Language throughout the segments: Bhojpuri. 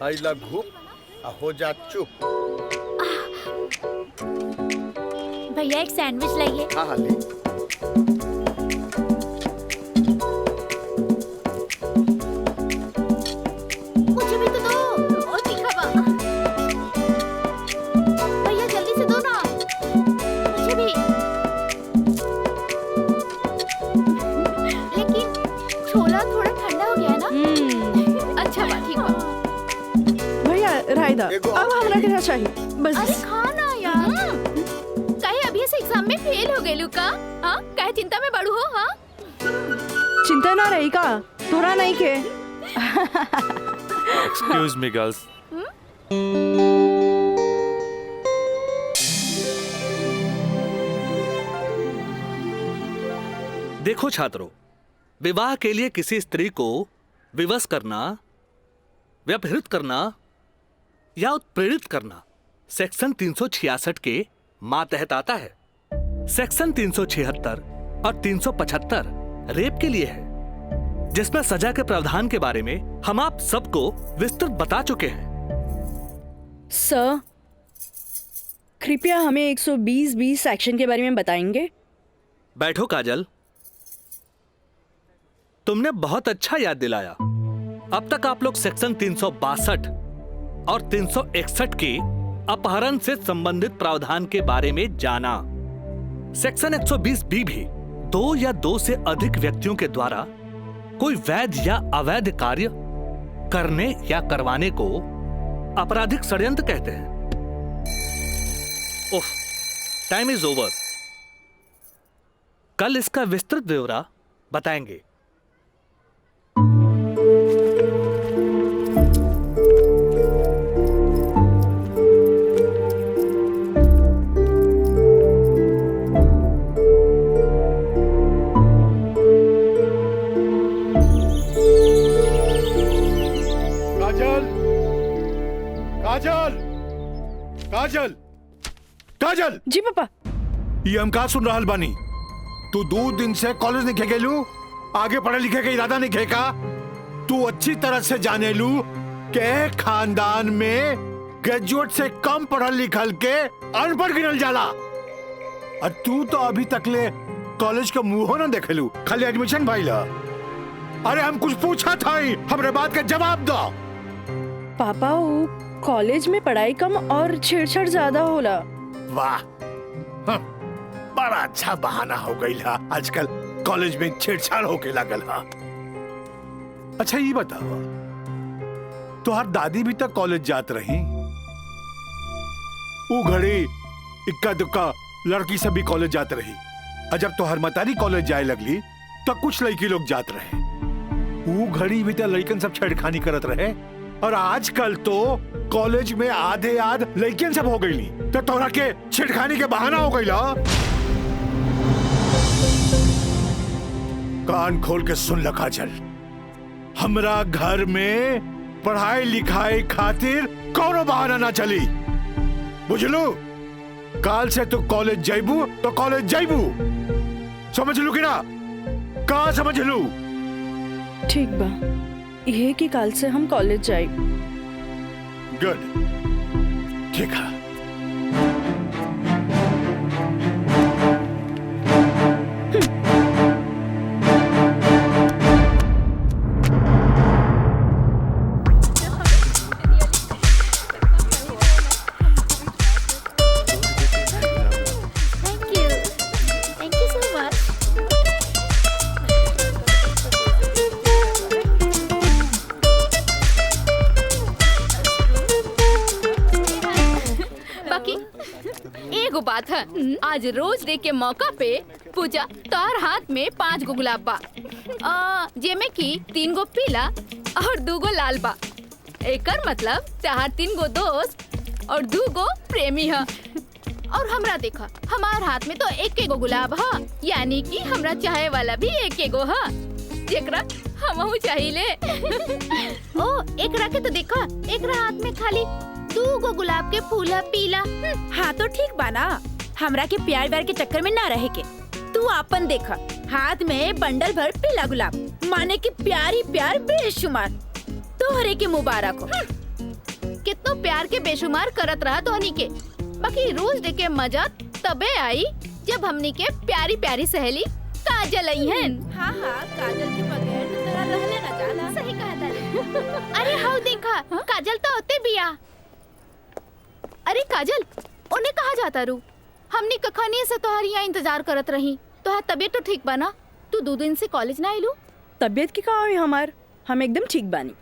हाई लघु हो जा चुप। भैया एक सैंडविच लाइए। हाँ हाँ ले। मुझे भी तो दो। और तीखा बा। भैया जल्दी से दो ना। मुझे भी। लेकिन छोला थोड़ा ठंडा हो गया ना। अच्छा बा ठीक बा। भैया रायदा अब हमरा के चाहिए बस। अरे खाना यार। काहे अभी से एग्जाम में फेल हो गए का? हाँ काहे चिंता में बड़ू हो? हाँ चिंता ना रही का तोरा नहीं के। Excuse me girls. देखो छात्रों, विवाह के लिए किसी स्त्री को विवश करना, व्यभिचारित करना या उत्प्रेरित करना सेक्शन 366 के मातहत आता है। सेक्शन 376 और 375 रेप के लिए है, जिसमें सजा के प्रावधान के बारे में हम आप सबको विस्तृत बता चुके हैं। सर कृपया हमें 120(b) सेक्शन के बारे में बताएंगे। बैठो काजल, तुमने बहुत अच्छा याद दिलाया। अब तक आप लोग सेक्शन 362 और 361 के अपहरण से संबंधित प्रावधान के बारे में जाना। सेक्शन 120(b) भी 2 या 2 से अधिक व्यक्तियों के द्वारा कोई वैध या अवैध कार्य करने या करवाने को आपराधिक षड्यंत्र कहते हैं। ओह, टाइम इज ओवर। कल इसका विस्तृत ब्यौरा बताएंगे। काजल, काजल, काजल। जी पापा। ये हम का सुन रहा बानी? तू 2 दिन से कॉलेज नहीं खे गेलू, आगे पढ़े लिखे के इरादा नहीं खेका। तू अच्छी तरह से जाने लू के खानदान में ग्रेजुएट से कम पढ़ल लिखल के अनपढ़ गिनल जाला। और तू तो अभी तक ले कॉलेज का मुंह न देखेलू, खाली एडमिशन भइला। अरे हम कुछ पूछा था, हमरे बात का जवाब दो। पापा वो कॉलेज में पढ़ाई कम और छेड़छाड़ ज्यादा होला। वाह, बड़ा अच्छा बहाना हो गई हा। आजकल कॉलेज में छेड़छाड़ होके लागल हा। अच्छा ये बताओ, तुहार दादी भी तक कॉलेज जात रही? वो घड़ी इक्का दुक्का लड़की सब भी कॉलेज जात रही। और जब तुहार मतारी कॉलेज जाए लगली तो कुछ लड़की लोग जात रहे। वो घड़ी भी तो लड़कन सब छेड़खानी करत रहे। और आजकल तो कॉलेज में आधे आध लड़कियां सब हो गई, तो तोरा के छेड़खानी के बहाना हो गई। कान खोल के सुन ल काजल, हमरा घर में पढ़ाई लिखाई खातिर कोनो बहाना ना चली, बुझलू? काल से तू कॉलेज जाइबू तो कॉलेज जाइबू, समझ लू कि ना? का समझ लू? ठीक बा, यह कि काल से हम कॉलेज जाए। गुड, ठीक है। Thank you so much. एगो बात है, आज रोज डे के मौका पे पूजा तोहर हाथ में 5 गो गुलाब बा, जेमे की 3 गो पीला और 2 गो लाल बा। एकर मतलब तोहर 3 गो दोस्त और 2 गो प्रेमी है। और हमरा देखा, हमार हाथ में तो 1 गो गुलाब है, यानी कि हमरा चाहे वाला भी 1 गो है, जेकरा हमहू चाहिए। ओ एकरा के तो देखा, एकरा हाथ में खाली 2 गो गुलाब के फूल है पीला। हाँ तो ठीक बा ना, हमरा के प्यार व्यार के चक्कर में ना रहे के। तू आपन देखा, हाथ में बंडल भर पीला गुलाब, माने कि प्यार ही प्यार बेशुमार। तोहरे के मुबारक हो। कितनो प्यार के बेशुमार करत रहा तो हनी के। बाकी रोज डे के मजा तबे आई जब हमनी के प्यारी प्यारी सहेली काजल आई है। हाँ हाँ, काजल के बगैर तो तेरा रहले ना जाला। सही कहा था। अरे हाँ देखा, काजल तो होते बिया। अरे काजल, उन्हें कहा जाता रू? हमनी कखानी से तोहार यहाँ इंतजार करत रही। तोहार तबीयत तो ठीक बना? तू 2 दिन से कॉलेज ना आइलू? तबीयत की कहा है हमार, हम एकदम ठीक बानी,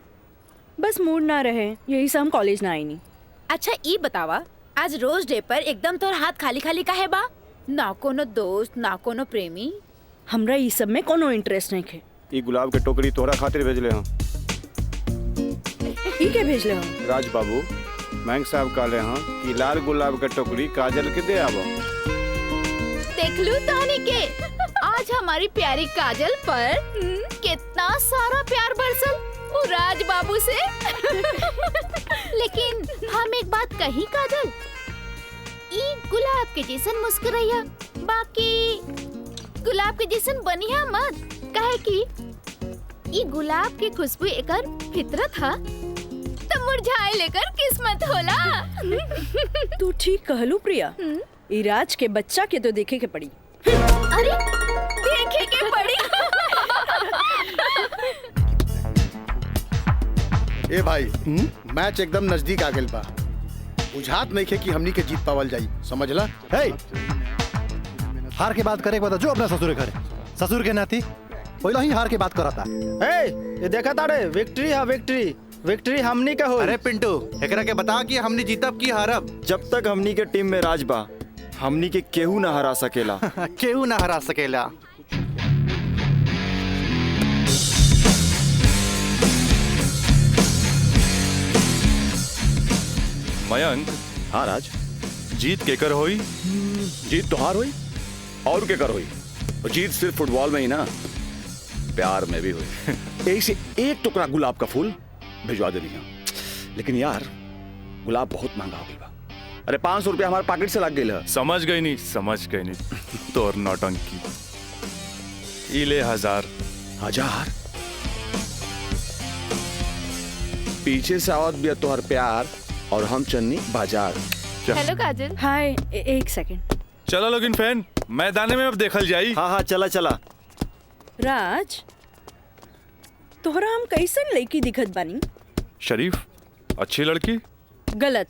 बस मूड ना रहे यही से हम कॉलेज ना आई नहीं। अच्छा ई बतावा, आज रोज डे पर एकदम तोर हाथ खाली खाली काहे बा? ना कोनो दोस्त ना कोनो प्रेमी? हमरा ई सब में कोनो इंटरेस्ट नहीं है। ई गुलाब के टोकरी तोहरा खातिर भेजले हूँ। ई के भेजले हम? राज बाबू, बैंक साहब कहले हैं कि लाल गुलाब के टोकरी काजल के दे आवो। देख लू तहनी के, आज हमारी प्यारी काजल पर कितना सारा प्यार बरसल वो राज बाबू से। लेकिन हम एक बात कही काजल, ई गुलाब के जैसन मुस्कुराइया, बाकी गुलाब के जैसन बनिया मत, काहे कि ई गुलाब की खुशबू एकर फितरत हा, तो मुरझाए लेकर किस्मत होला। तू ठीक कहलू प्रिया, ई राज के बच्चा के तो देखे के पड़ी। अरे देखे के पड़ी। ए भाई, मैच एकदम नजदीक आ गइल बा। बुझात नहीं खे कि हमनी के जीत पावल जाई, समझला? हे, हार के बात करे बता जो अपना ससुर घर, ससुर के नाती पहले ही हार के बात करता। ये देखा तारे, विक्ट्री है विक्ट्री, विक्ट्री हमनी का हो। अरे पिंटू, एकरा के बता कि हमनी जीतब की हारब? जब तक हमनी के टीम में राज बा, हमनी के केहू ना हरा सकेला। केहू ना हरा सकेला। मयंक, हाँ राज, जीत केकर होई? जीत तोहार हुई और के कर हुई। और जीत सिर्फ फुटबॉल में ही ना, प्यार में भी हुई। एक से एक टुकड़ा गुलाब का फूल भिजवा देनी है। लेकिन यार, गुलाब बहुत महंगा हो गया। अरे 500 रुपया हमारे पॉकेट से लग गई है। समझ गई नहीं तोर नौटंकी। ई ले 1000। पीछे से आवत भी तोहर प्यार और हम चन्नी बाजार। हेलो काजल। हाय, एक सेकंड। चलो लोगिन फैन, मैदाने में अब देखल जाई। हाँ हाँ, चला चला। राज, तोहरा हम कैसन लड़की दिखत बानी? शरीफ, अच्छी लड़की। गलत,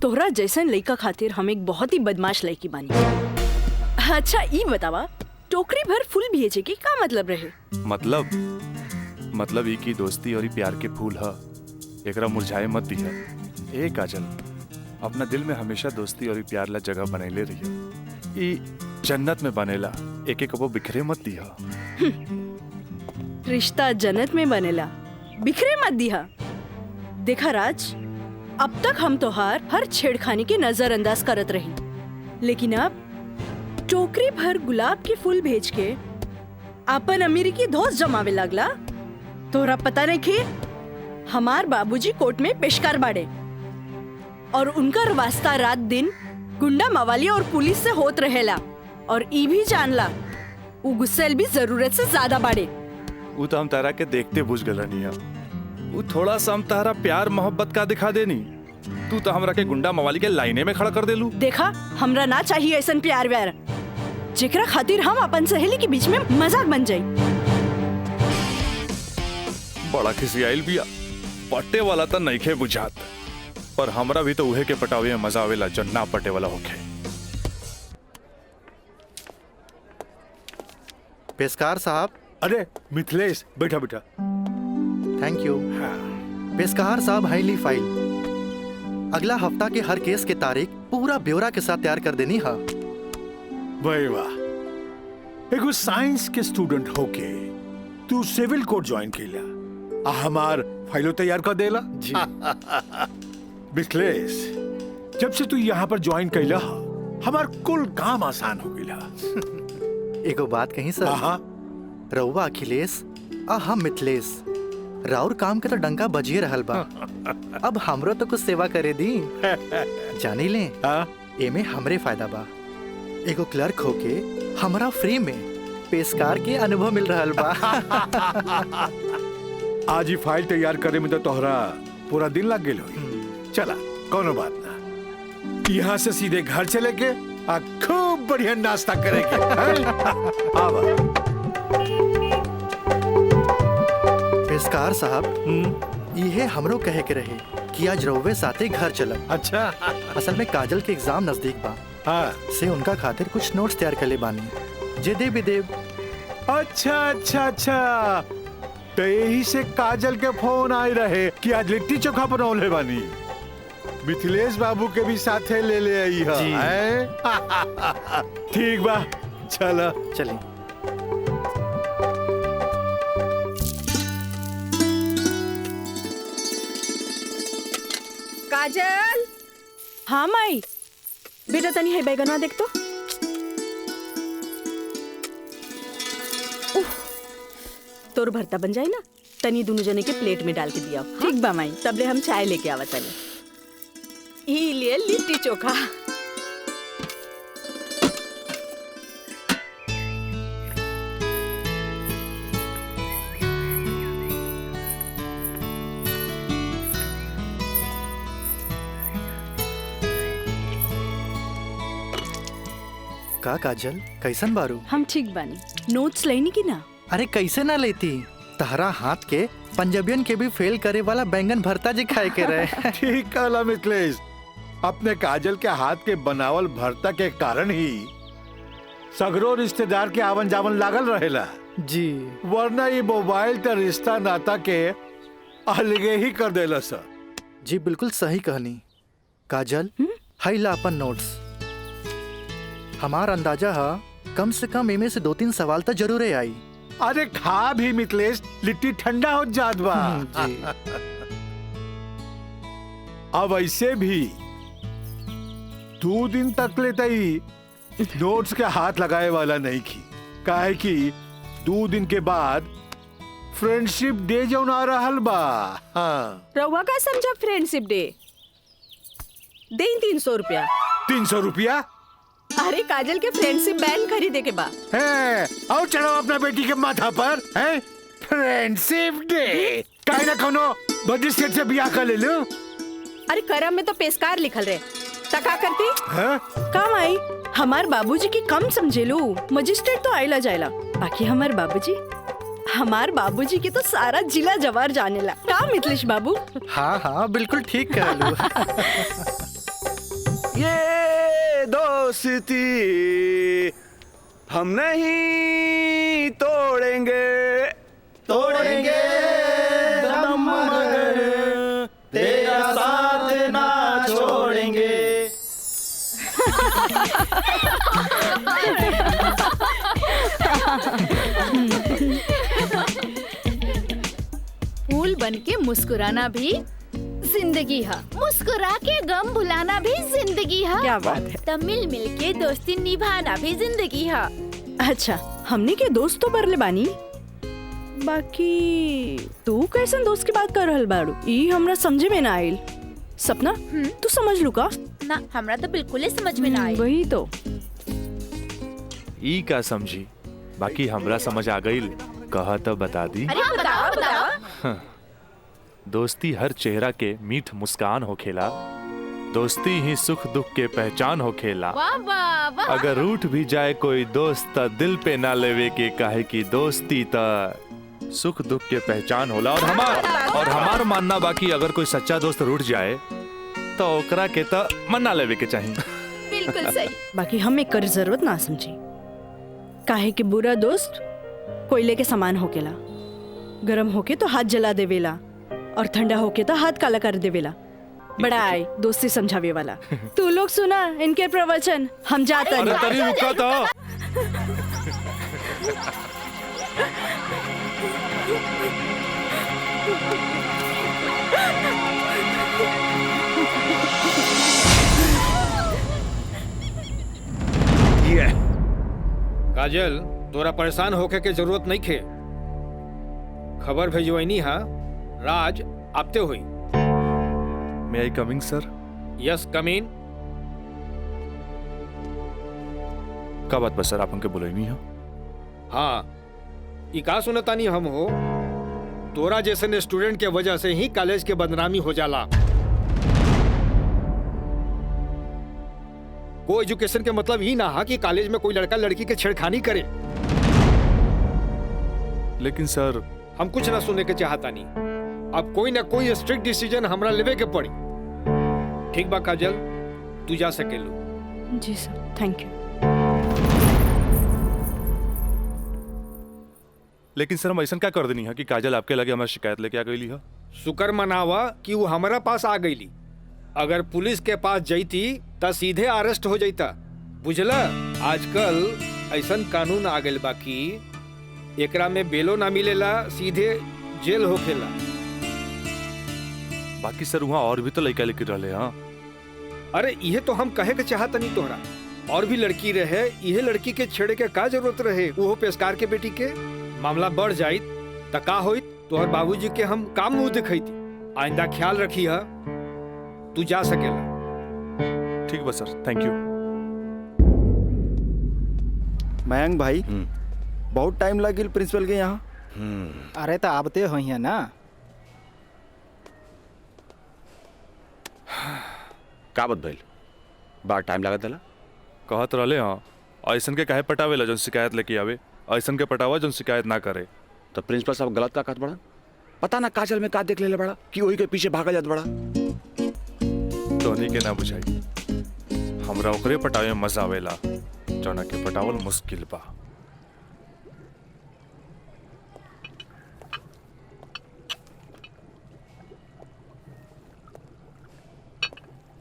तोहरा जैसन लड़का खातिर हम एक बहुत ही बदमाश लड़की बानी। अच्छा ई बतावा, टोकरी भर फूल भेजे के का मतलब रहे? मतलब ई की दोस्ती और ई प्यार के फूल ह, एकरा मुरझाए मत दिया। ए काजल, अपना दिल में हमेशा दोस्ती और ई प्यार ला जगह बनैले रहिए। ई जन्नत में बनेला, एक एक वो बिखरे मत दिया। रिश्ता जन्नत में बनेला, बिखरे मत दिया। देखा राज, अब तक हम तोहार हर छेड़खानी के नजरअंदाज करत रही, लेकिन अब टोकरी भर गुलाब के फूल भेज के अपन अमेरिकी दोस्त जमावे लगला। तोहरा पता नहीं कि हमार बाबूजी कोर्ट में पेशकार बाड़े और उनका वास्ता रात दिन गुंडा मवाली और पुलिस से होत रहेला, और ई भी जानला उ गुस्सेल भी जरूरत से ज्यादा बाड़े। वो तो हम तारा के देखते बुझ गल नहीं। वो थोड़ा सा हम तारा प्यार मोहब्बत का दिखा देनी, तू तो हमरा के गुंडा मवाली के लाइने में खड़ा कर देलू। देखा, हमरा ना चाहिए ऐसा प्यार व्यार जेकरा खातिर हम अपन सहेली के बीच में मजाक बन जाई। बड़ा खिसियाइल बिया, पट्टे वाला तो नइखे बुझात, पर हमरा भी तो उहे के पटावे में मजा आवेला जो ना पटे वाला होखे। पेशकार साहब। अरे मिथिलेश, बैठा बैठा। Thank you. पेशकार साहब, हाईली फाइल अगला हफ्ता के हर केस के तारीख पूरा ब्यौरा के साथ तैयार कर देनी है। भाई वाह, एगो साइंस के स्टूडेंट होके तू सिविल कोर्ट ज्वाइन किया, हमार फाइलो तैयार कर देला जी। मिथिलेश, जब से तू यहाँ पर ज्वाइन कैला, हमार कुल काम आसान हो गया। एगो बात कहीं सर, रउआ अखिलेश आ हम मिथिलेश, राउर काम के तो डंका बजिए रहल बा। अब हमरो तो कुछ सेवा करे दी। जानी ले, एमे हमरे फायदा बा। एगो क्लर्क होके हमरा फ्री में पेशकार के अनुभव मिल रहल बा। आज ही फाइल तैयार करे में तो तोहरा पूरा दिन लग गेल हुई। चला कोनो बात ना, यहाँ से सीधे घर चले के आ खूब बढ़िया नाश्ता करेंगे। आवा। पेशकार साहब, ये हमरो कहे के रहे कि आज रउवे साथे घर चलब। अच्छा। असल में काजल के एग्जाम नजदीक बा। हाँ। से उनका खातिर कुछ नोट्स तैयार कर ले बानी, जे दे भी देव। अच्छा अच्छा अच्छा, तो यही से काजल के फोन आए रहे कि आज लिट्टी चोखा बनौले बानी। मिथिलेश बाबू के भी साथे ले ले आई है। ठीक बा, चला चली। काजल। हाँ माई, बेटा तनी है बैगनवा देख तो। तोर भरता बन जाए ना, तनी दोनों जने के प्लेट में डाल के दिया। ठीक बा माई, तबले हम चाय लेके आवा तनी। ई लिए लिट्टी चोखा। का काजल, कैसन बारू? हम ठीक बानी। नोट्स लेनी की ना? अरे कैसे ना लेती, तहरा हाथ के पंजाबियन के भी फेल करे वाला बैंगन भरता जी खाए के रहे। ठीक कहला मिथिलेश, अपने काजल के हाथ के बनावल भरता के कारण ही सगरो रिश्तेदार के आवन जावन लागल रहेला जी, वरना ये मोबाइल तो रिश्ता नाता के अलगे ही कर देला सर। जी बिल्कुल सही कहनी। काजल, हाई ला अपन नोट्स। हमार अंदाजा है कम से कम इमे से 2-3 सवाल तो जरूर आई। अरे खा भी मिथिलेश, लिट्टी ठंडा हो जात बा। अब ऐसे भी 2 दिन तक लेते ही नोट्स के हाथ लगाए वाला नहीं की, काहे कि 2 दिन के बाद फ्रेंडशिप डे जो आ रहल बा। हाँ। रउआ का समझा फ्रेंडशिप डे? दें 300 रुपया। 300 रुपया? अरे काजल के फ्रेंडशिप बैंड खरीदे के बा। है, और चलो अपना बेटी के माथा पर है फ्रेंडशिप डे। काहे ना कोनो मजिस्ट्रेट से ब्याह कर ले लो। अरे करम में तो पेशकार लिखल रहे, तका करती है? काम आई। हमार बाबूजी की कम समझे लो, मजिस्ट्रेट तो आइला जाइला, बाकी हमार बाबूजी के तो सारा जिला जवार जानेला। का मिथिलेश बाबू? हाँ हाँ बिल्कुल ठीक कह लू। ये दोस्ती हम नहीं तोड़ेंगे, तोड़ेंगे दम मगर तेरा साथ ना छोड़ेंगे। फूल बन के मुस्कुराना भी जिंदगी है, मुस्कुरा के गम भुलाना भी जिंदगी है। क्या बात है। तब मिल मिल के दोस्ती निभाना भी जिंदगी है। अच्छा, हमने के दोस्त तो बरले बानी, बाकी तू कैसन दोस्त की बात कर रहल बाड़ू? ई हमरा समझे में ना आइल। सपना, तू समझ लू का? ना, हमरा तो बिल्कुल समझ में ना आई। वही तो। ई का समझी, बाकी हमरा समझ आ गई। कहा तो बता दी। अरे बताओ। दोस्ती हर चेहरा के मीठ मुस्कान होखेला, दोस्ती ही सुख दुख के पहचान होखेला। वाह वाह वाह। अगर रूठ भी जाए कोई दोस्त त दिल पे ना लेवे के, काहे की दोस्ती त सुख दुख के पहचान होला। और हमार मानना बाकी अगर कोई सच्चा दोस्त रूठ जाए तो ओकरा के त मना लेवे के चाहिए। बिल्कुल सही। बाकी हमें कर जरूरत ना समझी, काहे कि बुरा दोस्त कोयले के समान होकेला, गरम होके तो हाथ जला देवेला और ठंडा होके तो हाथ काला कर देवेला। बड़ा आए दोस्ती समझावे वाला। तू लोग सुना इनके प्रवचन, हम जाते हैं। अरे तरी रुका तो। ये काजल, तोरा परेशान होके के जरूरत नहीं खे। खबर भेजवैनी हा, राज आपते हुई। May I coming sir? Yes come in. का बात बस सर, आप उनके बोले नहीं हो? हाँ, ई का सुनतानी हम हो तोरा जैसे स्टूडेंट के वजह से ही कॉलेज के बदनामी हो जाला। को एजुकेशन के मतलब ही ना है कि कॉलेज में कोई लड़का लड़की के छेड़खानी करे। लेकिन सर हम कुछ ना सुनने के चाहता नहीं। अब कोई ना कोई स्ट्रिक्ट डिसीजन हमरा लेवे के पड़ी। ठीक बा काजल, तू जा सकेलू। जी सर, थैंक यू। लेकिन सर हम ऐसा क्या कर देनी है कि काजल आपके लगे हमारी शिकायत लेके आ गई है? शुक्र मनावा कि वो हमारा पास आ गईली। अगर पुलिस के पास जईती त सीधे अरेस्ट हो जाता। बुझला, आजकल ऐसन कानून आ गइल बा कि एकरा में बेलो ना मिलेला, सीधे जेल होखेला। बाकी सर वहाँ और भी तो लड़का लेके रहे। हाँ, अरे यह तो हम कहे के चाहत नहीं तोहरा। और भी लड़की रहे, यह लड़की के छेड़े के का जरूरत रहे? वो पेशकार के बेटी के मामला बढ़ जाइत त का होइत? तोहर बाबूजी के हम काम मुंह दिखैती। आइंदा ख्याल रखी है। तू जा सकेला। ठीक बा सर, थैंक यू। मयंक भाई, बहुत टाइम लगिल प्रिंसिपल के यहाँ। अरे तो आबते हो है ना। का बात भइल? बार टाइम लागत दला? कहत रहले हाँ, ऐसन के काहे पटावेला जौन शिकायत लेके आवे, ऐसन के पटावा जौन शिकायत ना करे। तो प्रिंसिपल साहब गलत का कहत बड़ा? पता ना काजल में का देख लेले बड़ा कि वही के पीछे भागा जात बड़ा। तोहनी के ना बुझाई, हमरा ओकरे पटावे में मजा आवेला जौना के पटावल मुश्किल बा।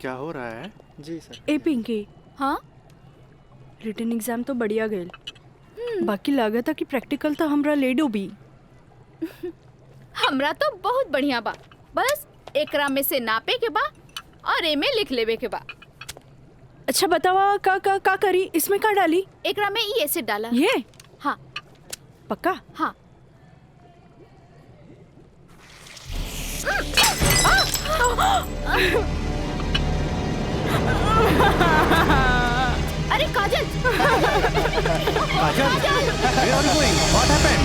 क्या हो रहा है? जी सर। ए पिंकी, हाँ रिटन एग्जाम तो बढ़िया गए, बाकी लागत है कि प्रैक्टिकल तो हमरा ले डूबी। हमरा तो बहुत बढ़िया बा। बस एकरा में से नापे के बा और एमे लिख लेवे के बा। अच्छा बतावा, का करी? इसमें का डाली? एकरा में ई एसिड डाला। ये? हाँ। पक्का? हाँ। अरे काजल! काजल, where are you going? What happened?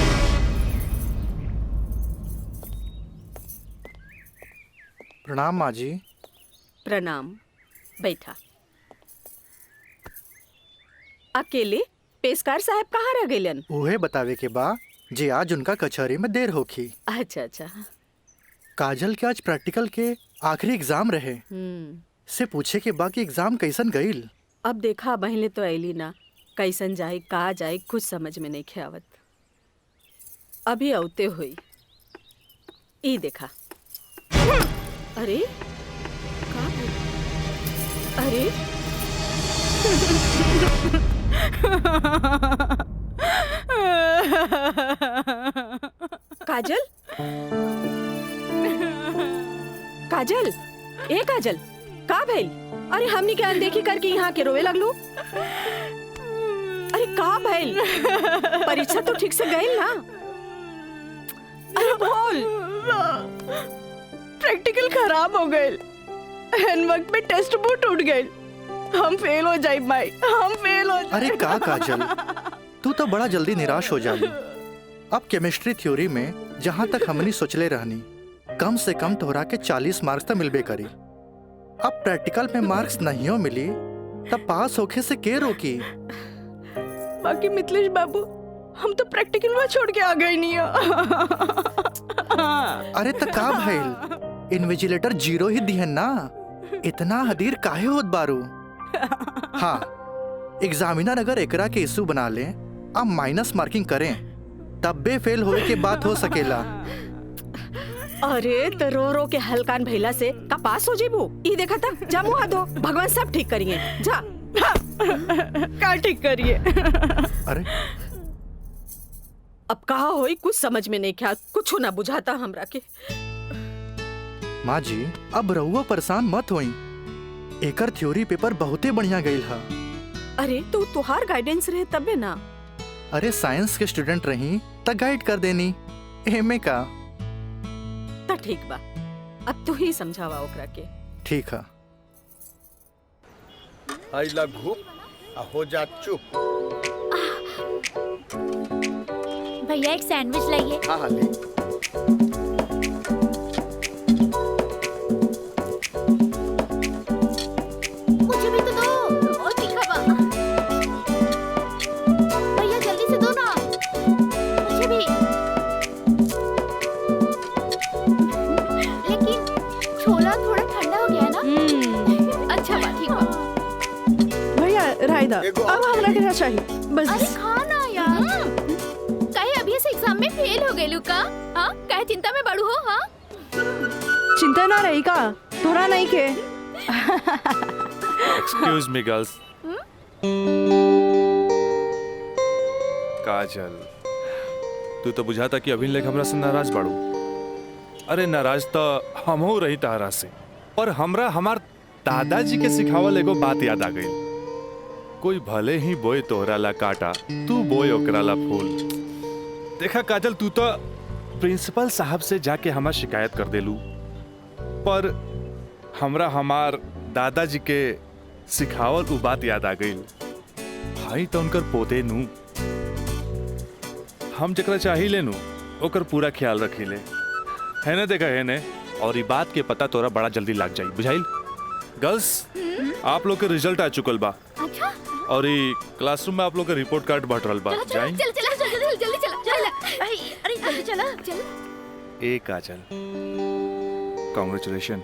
प्रणाम माँ जी। प्रणाम, बैठा। अकेले पेशकार साहब कहाँ रह गइलन? उहे बतावे के बा जे आज उनका कचहरी में देर होखी। अच्छा अच्छा। काजल के आज प्रैक्टिकल के आखिरी एग्जाम रहे, से पूछे के बा कि एग्जाम कैसन गईल। अब देखा बहले तो ऐली ना, कैसन जाए कहा जाए कुछ समझ में नहीं खेवत। अभी औते हुई ई देखा। अरे का? अरे काजल, काजल, ए काजल, का भइल? अरे हमनी के अनदेखी करके यहाँ के रोवे लगलू। अरे का भइल? परीक्षा तो ठीक से गई ना? अरे बोल। प्रैक्टिकल खराब हो गए, एन वक्त में टेस्ट बुक टूट गए। हम फेल हो जाए भाई, हम फेल हो जाए। अरे का काजल, तू तो बड़ा जल्दी निराश हो जाली। अब केमिस्ट्री थ्योरी में जहाँ तक हमनी सोचले रहनी, कम से कम तोहरा के 40 मार्क्स तो मिलबे करी। अब प्रैक्टिकल में मार्क्स नहीं हो मिली तब पास होके से के रोकी? बाकी मिथिलेश बाबू, हम तो प्रैक्टिकल में छोड़ के आ गए नहीं। अरे तो का भइल? इन्विजिलेटर 0 ही दिहन ना, इतना हदीर काहे होत बारू? हाँ, एग्जामिनर अगर एकरा के इशू बना ले, अब माइनस मार्किंग करें, तब बे फेल होए के बात हो सकेला। अरे तो रो रो के हलकान भैला से का पास हो जेबू? ई देखा था, जा मुँह हाथ धो, भगवान सब ठीक करिए। जा। का ठीक करिए? अरे अब कहा होई कुछ समझ में नहीं क्या, कुछ ना बुझाता हमरा के। माँ जी, अब रहुआ परेशान मत होई, एकर थ्योरी पेपर बहुते बढ़िया गईल हा। अरे तो तुहार गाइडेंस रहे तबे ना। अरे साइंस के स्टूडेंट रही त गाइड कर देनी, एमे का। त ठीक बा, अब तू ही समझावा ओकरा के। ठीक है। आई लघु हो जा चुप। भैया एक सैंडविच लाइए। हाँ हाँ ले। छोला थोड़ा ठंडा हो गया है ना? अच्छा बा, ठीक बा। भैया रायदा अब हमरा के चाहिए बस। अरे खाना यार, कहे अभी से एग्जाम में फेल हो गए का? हाँ, कहे चिंता में बड़ू हो? हाँ, चिंता ना रही का तोरा नहीं के। Excuse me girls. काजल, तू तो बुझाता कि अभी लेक हमरा से नाराज बाड़ू। अरे नाराज तो हमहू रही तारा से, पर हमरा हमार दादाजी के सिखावल एगो बात याद आ गई। कोई भले ही बोए तोहरा ला काटा, तू बोए ओकरा ला फूल। देखा काजल, तू तो प्रिंसिपल साहब से जाके हमार शिकायत कर देलू, पर हमरा हमार दादाजी के सिखावल उ बात याद आ गई। भाई तो उनकर पोते नू, हम जकरा चाही लेनू ओकर पूरा ख्याल रखीले, है ना? देखा है ने, और ये बात के पता तोरा बड़ा जल्दी लग जाई, बुझाइल? गर्ल्स, आप लोग के रिजल्ट आ चुकल बा। अच्छा। और ये क्लासरूम में आप लोग का रिपोर्ट कार्ड बट रहल बा। जाई जल्दी चला। अरे जल्दी चला। ए काजल, कांग्रेचुलेशन,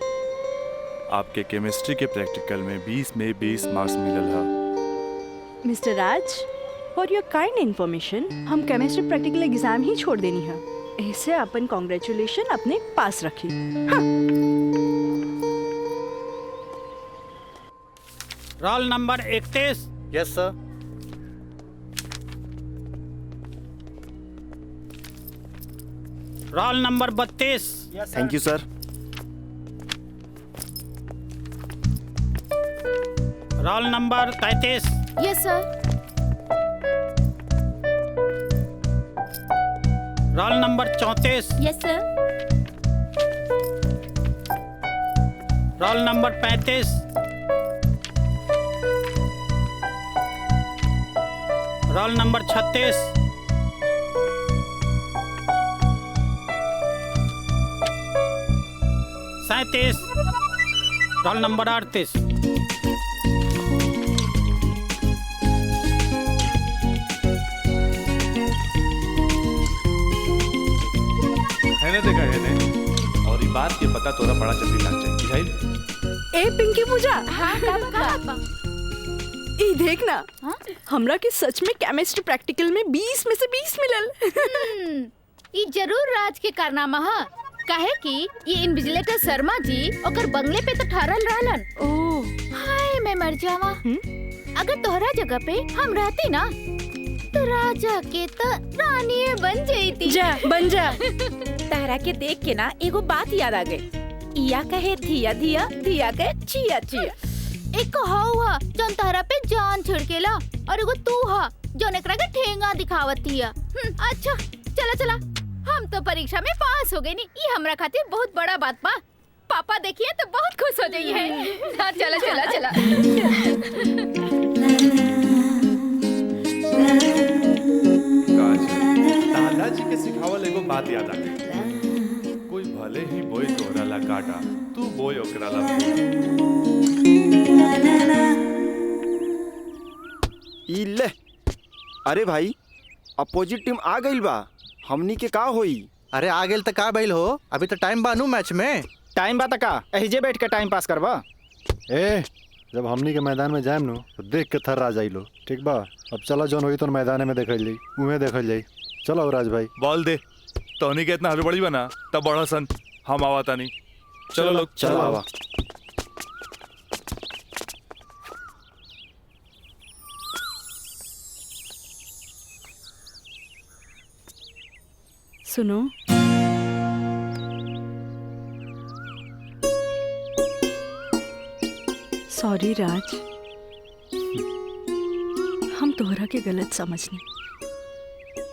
आपके केमिस्ट्री के प्रैक्टिकल में 20 में 20 मार्क्स मिलल है। Mister Raj, for your kind information, हम केमिस्ट्री प्रैक्टिकल एग्जाम ही छोड़ देनी है। ऐसे अपन कांग्रेचुलेशन अपने पास रखी। हाँ। Roll number 31। Yes sir. Roll number 32। Thank you sir. Roll number 33। Yes sir. Roll number 34। Yes sir. Roll number 35। Roll number 36। Roll number 38। है ना? देखा है ने, और ये बात के पता तोरा बड़ा जल्दी लग जाए, बुझाइल? ए पिंकी पूजा, हाँ, का ई देख ना, हमरा के सच में केमिस्ट्री प्रैक्टिकल में 20 में से 20 मिलल। ई जरूर राज के कारनामा है। कहे कि ये इन्विजिलेटर शर्मा जी ओकर बंगले पे तो ठहरल रहलन। ओह हाय, मैं मर जावा। अगर तोहरा जगह पे हम रहती ना, तो राजा के तो रानी बन जाती। जा बन जा। तारा के देख के ना एगो बात याद आ गई। इया कहे धिया धिया, धिया कहे चिया चिया। एक हवा जौन तहरा पे जान छिड़केला, और एगो तू हा जौन एकरा के ठेंगा दिखावती है। अच्छा चला, हम तो परीक्षा में पास हो गए नी, ये हमरा खातिर बहुत बड़ा बात बा। पापा देखिए तो बहुत खुश हो जाइए। हाँ, चला। दादाजी के सिखावल एगो बात याद आ गई। कोई भले ही बोए तोहरा ला काटा, तू बोए ओकरा ला ई ले। अरे भाई, अपोजिट टीम आ गई बा, हमनी के का होई? अरे आ गेल त का बैल हो, अभी तो टाइम बानू मैच में। टाइम बा त का एहिजे बैठ के टाइम पास करबा? ए, जब हमनी के मैदान में जाएम नु तो देख के थर्रा जाइलो, ठीक बा? अब चला जौन होई तो मैदान में देखल जाई, उहे देखल जाई। चलो राज भाई, बॉल दे। तोहनी के इतना हड़बड़ी बना तब बड़ा सन, हम आवा तानी। चलो लोग, चलो आवा। सुनो, सॉरी राज, हम तोहरा के गलत समझने,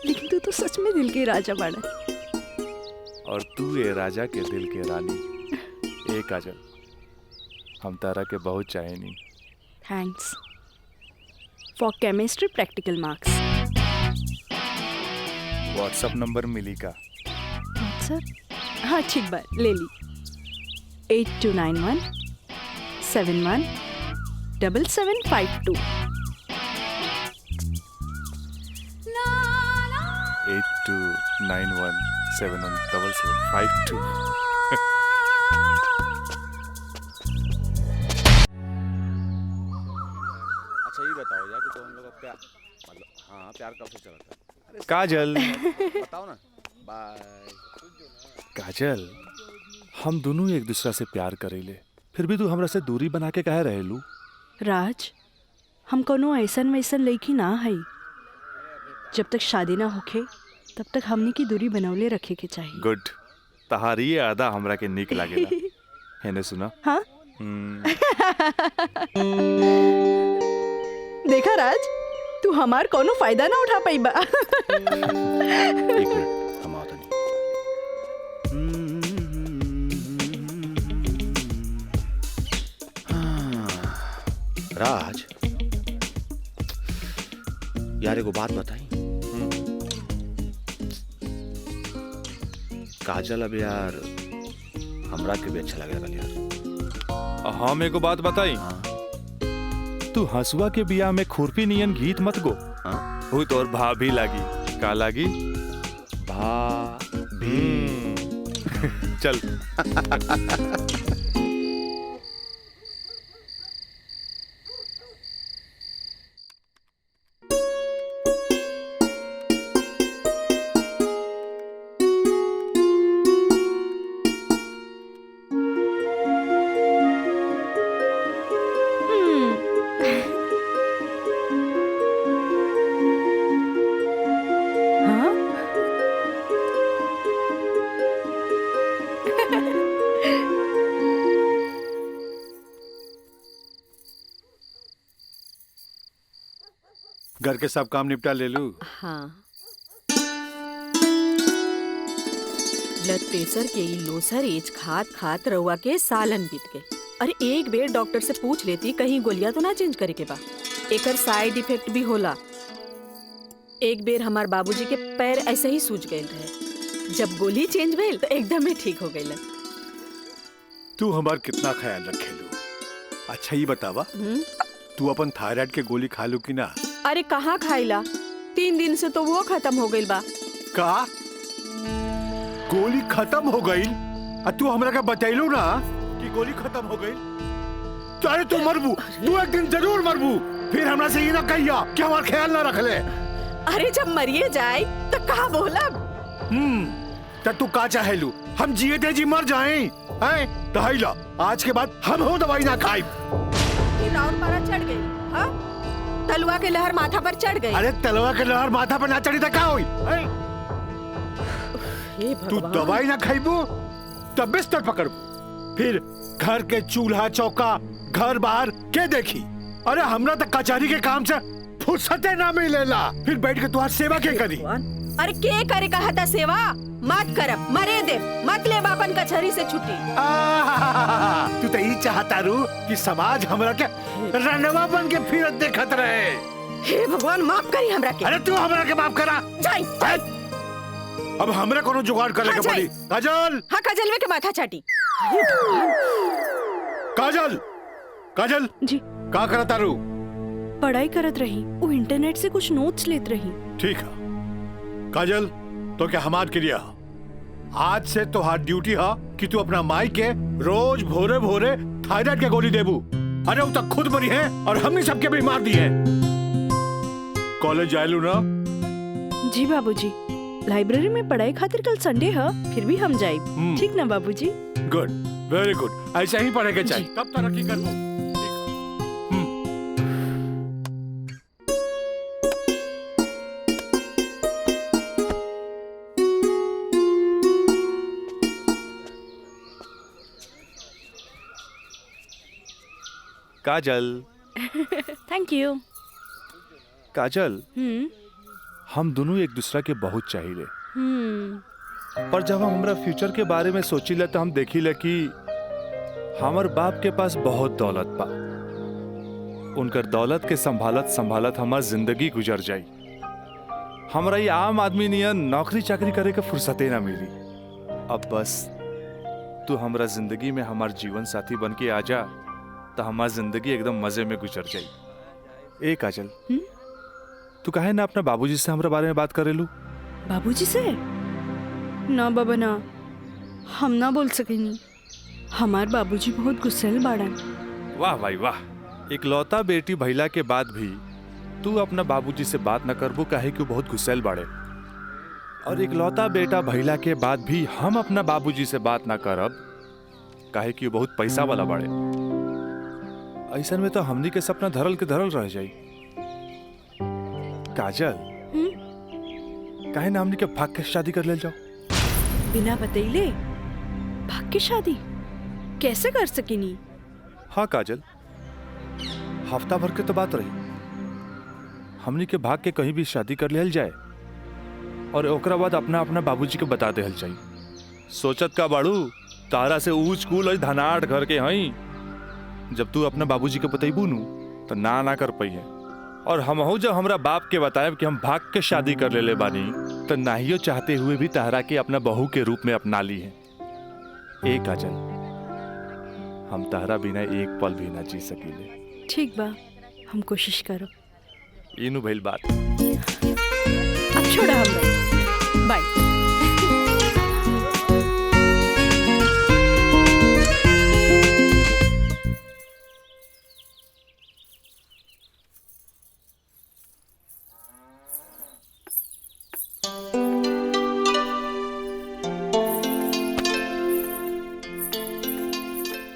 लेकिन तू तो सच में दिल के राजा बाड़ा। और तू ये राजा के दिल के रानी। ए काजल, हम तारा के बहुत चाहेनी। Thanks for chemistry practical marks. WhatsApp number मिली का? व्हाट्सएप? हाँ ठीक बा, ले ली। 8291 71 7752। 8291 717752। हाँ प्यार कब से चला था? काजल बताओ ना। बाय। काजल, हम दोनों एक दूसरा से प्यार करेले, फिर भी तू हमरा से दूरी बना के काहे रहेलू? राज, हम कोनो ऐसन वैसन लड़की ना है। जब तक शादी ना होखे तब तक हमनी की दूरी बनौले रखे के चाहिए। गुड, तहारी ये आदा हमरा के निक लागेला। हैने सुना? हाँ। देखा राज, तू हमार कोनो फायदा ना उठा पाई बा। एक मिनट, हम आओ तनी। राज यार एगो बात बताई। काजल अब यार हमरा के भी अच्छा लगे यार। हम एगो बात बताई। तू हंसुआ के बिया में खुरपी नियन गीत मत गो। वो तो और भाभी लागी। का लागी? भाभी। चल। घर के सब काम निपटा ले लू? हाँ। ब्लड प्रेशर के ई लोसर एज खात खात रउआ के सालन बीत गए। अरे एक बेर डॉक्टर से पूछ लेती कहीं गोलियां तो ना चेंज करे के बा। एकर साइड इफेक्ट भी होला। एक बेर हमार बाबूजी के पैर ऐसे ही सूज गए रहे। जब गोली चेंज भइल तो एकदम ही ठीक हो गइल। तू हमार कितना ख्याल रखेलू? अच्छा ही बतावा, तू अपन थायराइड के गोली खा लू कि ना? अरे कहाँ खाइला, 3 दिन से तो वो खत्म हो गइल बा। का गोली खत्म हो गई? तू हमरा का बतैलू ना कि गोली खत्म हो गई? अरे तू मरबू, तू एक दिन जरूर मरबू। फिर हमरा से ये ना कहिया कि हमार ख्याल ना रख ले। अरे जब मरिए जाए तो कहा बोला? तो तू का चाहेलू हम जिए थे जी मर जाएं? हैं? दहाइला आज के बाद हम हो दवाई ना खाई। राउर पारा चढ़ गई। हाँ? तलवा के लहर माथा पर चढ़ गई। अरे तलवा के लहर माथा पर ना चढ़ी तो क्या हुई? तू दवाई ना खाइबू तब बिस्तर पकड़बू। फिर घर के चूल्हा चौका घर बाहर के देखी? अरे हमरा तो कचहरी के काम से फुर्सते ना मिलेला। फिर बैठ के तुम्हारी सेवा के करी? अरे के करे कहा था सेवा? मत करब, मरे दे, मत ले बापन कचहरी से छुट्टी। तू तो यही चाहता रू कि समाज हमरा के रंडवा बन के फिरत देखत रहे। हे भगवान माफ करी हमरा के। अरे तू हमरा के माफ करा। जाई। अब हमरा कोनो जुगाड़ करे के पड़ी। काजल। हाँ काजलवे के माथा चाटी। काजल, काजल जी का करता रू? पढ़ाई करत रही, वो इंटरनेट से कुछ नोट्स लेत रही। ठीक है काजल, तो क्या हमार क्रिया आज से तो हाथ ड्यूटी है कि तू अपना माई के रोज भोरे भोरे थायराइड के गोली देबू। अरे वो तक खुद मरी है और हमने सबके भी मार दी है। कॉलेज जायलू ना? जी बाबूजी, लाइब्रेरी में पढ़ाई खातिर कल संडे है, फिर भी हम जाए। ठीक ना बाबूजी? Good, very good. ऐसा ही पढ़े के चाहिए, तब तरक्की करबो। काजल। Thank you. काजल, हम दोनों एक दूसरा के बहुत चाहिए। पर जब हम हमरा फ्यूचर के बारे में सोचिले तो हम देखिले कि हमार बाप के पास बहुत दौलत बा। उनकर दौलत के संभालत संभालत हमार जिंदगी गुजर जाई। हमरा ये आम आदमी नियन नौकरी चाकरी करे के फुर्सते ना मिली। अब बस तू हमरा जिंदगी में हमार जीवन साथी बन के आ जा तो हमारी जिंदगी एकदम मजे में गुजर जाई। ए काजल, तू काहे ना अपना बाबूजी से हमरा बारे में बात करेलू? बाबूजी से? ना बाबा ना, हम ना बोल सकेनी। हमार बाबूजी बहुत गुस्सेल बाड़न। वाह भाई वाह, इकलौता बेटी भैला के बाद भी तू अपना बाबूजी से बात न करबू काहे कि वो बहुत गुस्सैल बाड़े, और इकलौता बेटा भइला के बाद भी हम अपना बाबूजी से बात ना करब काहे कि वो बहुत पैसा वाला बाड़े। ऐसन में तो हमनी के सपना धरल के धरल रह जाई। काजल, काहे ना हमनी के भाग के शादी कर ले जाओ? बिना बतैले भाग के शादी कैसे कर सकेनी? हाँ काजल, हफ्ता भर के तो बात रही, हमनी के भाग के कहीं भी शादी कर लेल जाए और ओकरा बाद अपना अपना बाबूजी के बता देहल चाहिए। सोचत का बाड़ू तारा से ऊंच कूल और धनाट घर के हई, जब तू अपना बाबूजी के बतैबू नु तो ना कर पाई है। और हमहू जब हमरा बाप के बताएब कि हम भाग के शादी कर ले बानी तो नाहियो चाहते हुए भी तारा के अपना बहू के रूप में अपना ली है। ए काजल, हम तारा बिना एक पल भी ना जी सकीले। ठीक बा, हम कोशिश करब। इनु भइल बात। अब छोड़ा हमरा, बाय।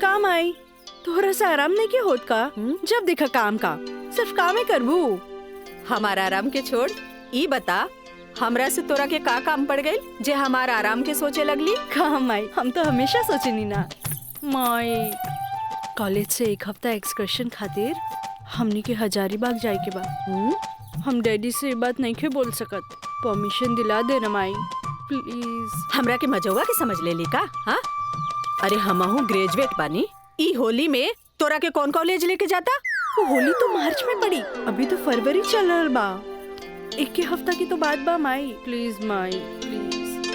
काम आई तोहरा से आराम नहीं के होत का? जब देखा काम का सिर्फ काम ही करबू। हमारा आराम के छोड़, ई बता हमरा से तोरा के का काम पड़ गई जे हमारा आराम के सोचे लगली? काम आई, हम तो हमेशा सोचनी ना माई। कॉलेज से एक हफ्ता एक्सकर्शन खातिर हमनी के हजारीबाग जाए के बा। हम डैडी से ये बात नहीं के बोल सकत, परमिशन दिला दे ना माई प्लीज। हमरा के मजौवा के समझ ले ली का? हाँ, अरे हमहू ग्रेजुएट बानी, ई होली में तोरा के कौन कॉलेज लेके जाता? वो होली तो मार्च में पड़ी, अभी तो फरवरी चल रहा बा। एक ही हफ्ता की तो बात बा माई, प्लीज माई प्लीज।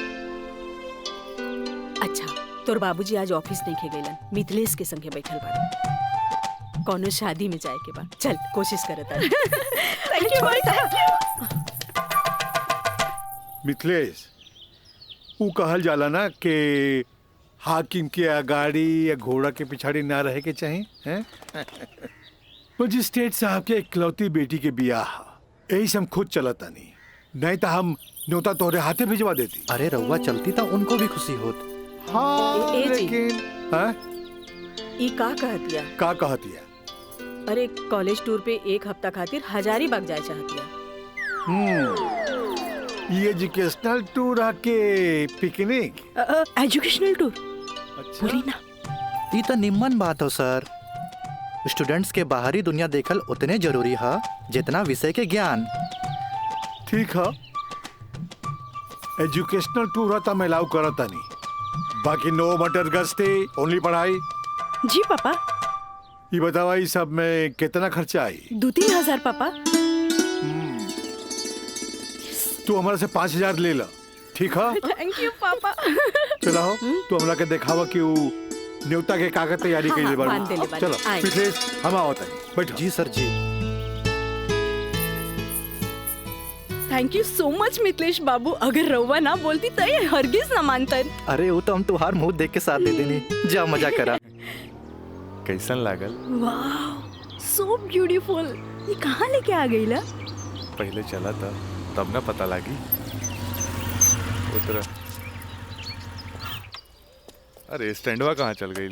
अच्छा, तोर बाबूजी आज ऑफिस नहीं खे गइलन, मिथिलेश के संगे बैठल बाड़े। कौनो शादी में जाए के बा, चल कोशिश करत आ। Thank you Mai, thank you. Mithilesh, वो कहल जाला ना कि हाकिम के अगाड़ी या घोड़ा के पिछाड़ी ना रहे के चाहिए हैं? मजिस्ट्रेट साहब के इकलौती बेटी के बियाह, यही से हम खुद चलता नहीं तो हम न्योता तोहरे हाथे भिजवा देती। अरे रउआ चलती तो उनको भी खुशी होत। हाँ, लेकिन ई का कहतिया? का कहतिया? अरे कॉलेज टूर पे एक हफ्ता खातिर हजारीबाग जाए चाहतिया। ये एजुकेशनल टूर आके पिकनिक? एजुकेशनल टूर बोली ना। ये तो निम्मन बात हो सर। स्टूडेंट्स के बाहरी दुनिया देखल उतने जरूरी है जितना विषय के ज्ञान। ठीक है, एजुकेशनल टूर है तो मैं अलाउ करता नहीं, बाकी नो मटर गस्ती, ओनली पढ़ाई। जी पापा। ये बतावा इस सब में कितना खर्चा आई? 2-3 हजार पापा। तू हमारे से 5,000 ले ला, ठीक है? थैंक यू पापा। चलो तू हमरा के दिखावा कि वो न्योता के कागज तैयारी के लिए बार। चलो मिथिलेश, हम आवत हैं, बैठो। जी सर जी। Thank you so much Mithilesh बाबू, अगर रउआ ना बोलती तो ये हरगिज ना मानतन। अरे वो तो हम तुहार मुंह देख के साथ दे देनी। जा मजा करा। कैसन लागल? वाह, सो ब्यूटीफुल। ये कहाँ लेके आ गई ला? पहले चला था तब ना पता लगी। उतरा। अरे स्टैंडवा कहाँ चल गई?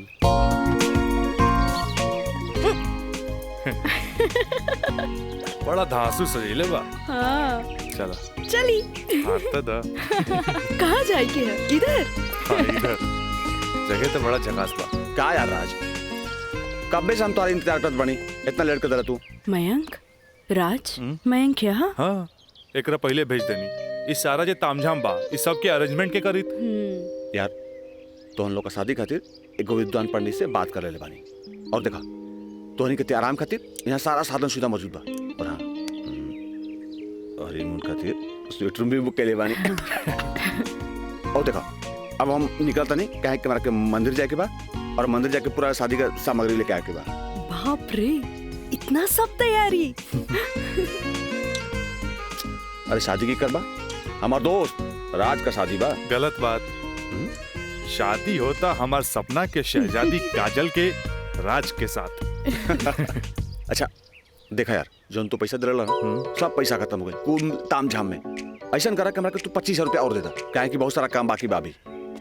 बड़ा धांसू सजीले बा। हाँ। चला चली। हाँ तो दा। कहाँ जाए के है? इधर। हाँ इधर। जगह तो बड़ा झकास बा। क्या यार राज, कब से हम तुम्हारी इंतजार करत बनी, इतना लेट कर तू? मयंक, राज, मयंक यहाँ? हाँ, एकरा पहले भेज देनी। इस सारा जे तामझाम बा, इस सब के अरेंजमेंट के करी। यार तो हम लोग का शादी खातिर एक विद्वान पंडित से बात कर ले बानी, और देखा तोहनी के आराम खातिर यहाँ सारा साधन सुविधा मौजूद बा। और हाँ, हनीमून खातिर स्वीट रूम भी बुक कर ले बानी। और देखा अब हम निकलता नहीं, कहे कि हमारा के मंदिर जाए के बा, और मंदिर जाके पूरा शादी का सामग्री लेके आए के बा। बाप रे, इतना सब तैयारी। अरे शादी की करबा, हमार दोस्त राज का शादी बा। गलत बात। शादी होता हमार सपना के शहजादी काजल के राज के साथ। अच्छा देखा यार, जोन तो पैसा दिला ना सब पैसा खत्म हो गई कुल ताम झाम में। ऐसा करा कि हमरा के तू 25,000 रुपया और दे दा, काहे कि बहुत सारा काम बाकी बा अभी।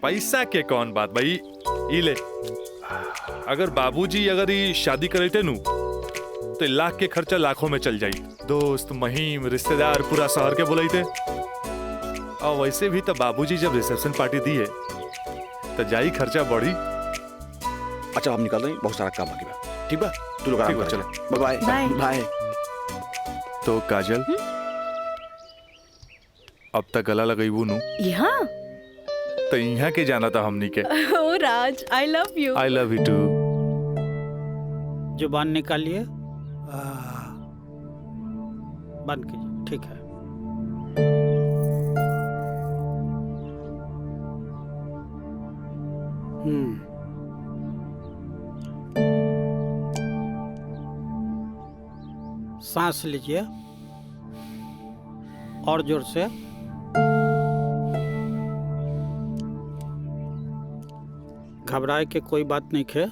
पैसा के कौन बात भाई, ई ले। अगर बाबूजी अगर ये शादी करते नु तो लाख के खर्चा लाखों में चल जाई। दोस्त महिम रिश्तेदार पूरा शहर के बुलाईते। और वैसे भी तो बाबूजी जब रिसेप्शन पार्टी दी है तो जाई खर्चा बढ़ी। अच्छा हम निकल रहे हैं, बहुत सारा काम बाकी बा। ठीक बा, तू लोग आराम कर, चले बाय बाय। बाय। तो काजल अब तक गला लगईबू नु यहाँ तो यहाँ के जाना था हमनी के। ओ Raj, I love you. I love you too. जुबान निकालिए, बंद कीजिए। ठीक है। सांस लीजिए और जोर से। घबराए के कोई बात नहीं है।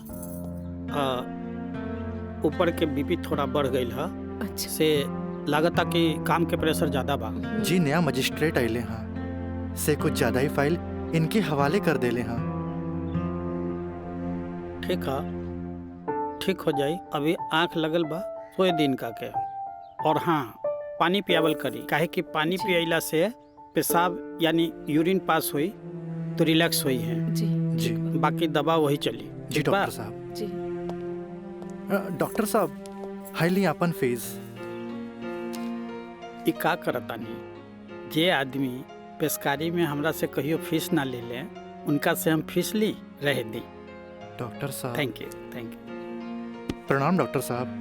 ऊपर के बीपी थोड़ा बढ़ गई है। अच्छा। से लागता कि काम के प्रेशर ज्यादा बा। जी नया मजिस्ट्रेट आइले हाँ से कुछ ज्यादा ही फाइल इनके हवाले कर देले हाँ। ठीक है, ठीक हो जाई। अभी आंख लगल बा, सोए दिन का के। और हाँ, पानी पियावल करी, काहे कि पानी पियला से पेशाब यानी यूरिन पास हुई तो रिलैक्स हुई है। जी जी बाकी दवा वही चली। जी ठीक बा? डॉक्टर साहब। जी डॉक्टर साहब हाईली अपन फीस। ई का करतानी, जे आदमी पेशकारी में हमरा से कहियो फीस ना ले ले, उनका से हम फीस ली रह दी। डॉक्टर साहब थैंक यू, थैंक यू। प्रणाम डॉक्टर साहब।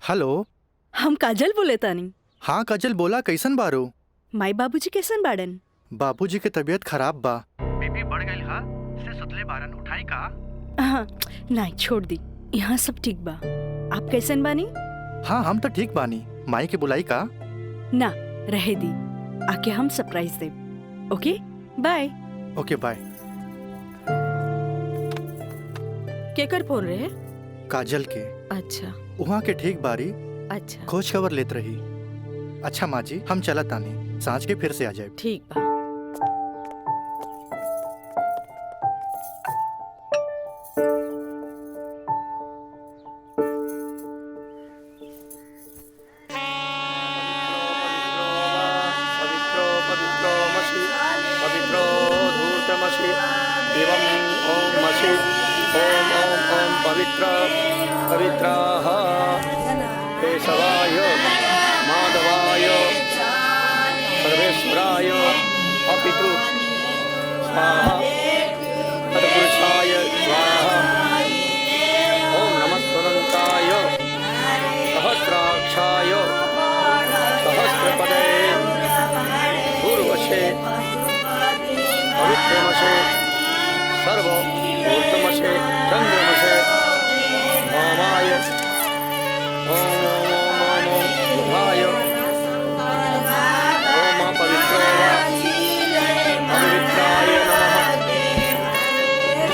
हेलो, हम काजल बोले तानी। हाँ काजल बोला, कैसन बारो? माई बाबूजी कैसन बाड़न? बाबूजी के तबीयत खराब बा। बीपी बढ़ गई हा, से सुतले बारन, उठाई का? हाँ, नहीं छोड़ दी, यहाँ सब ठीक बा। आप कैसन बानी? हाँ हम तो ठीक बानी। माई के बुलाई का? ना, रहे दी, आके हम सरप्राइज दे। Okay bye. Okay bye. केकर फोन रहे? काजल के। अच्छा वहाँ के ठीक बारी अच्छा, खोज खबर लेत रही। अच्छा माँ जी, हम चलत तानी, सांझ के फिर से आ जाए। ठीक बा। पवित्राः केशवाय माधवाय सर्वेश्वराय अपितृ स्वाहा तत्पुरुषाय स्वाहा। ओम नमः स्वदन्ताय सहस्राक्षाय सहस्रपदे पूर्वशे पवित्रमशे सर्वोत्तमशे चन्द्रमशे ओमाय ओम ओम ओम ओम ओम बुधाय ओम पवित्रो वा पवित्राय नमः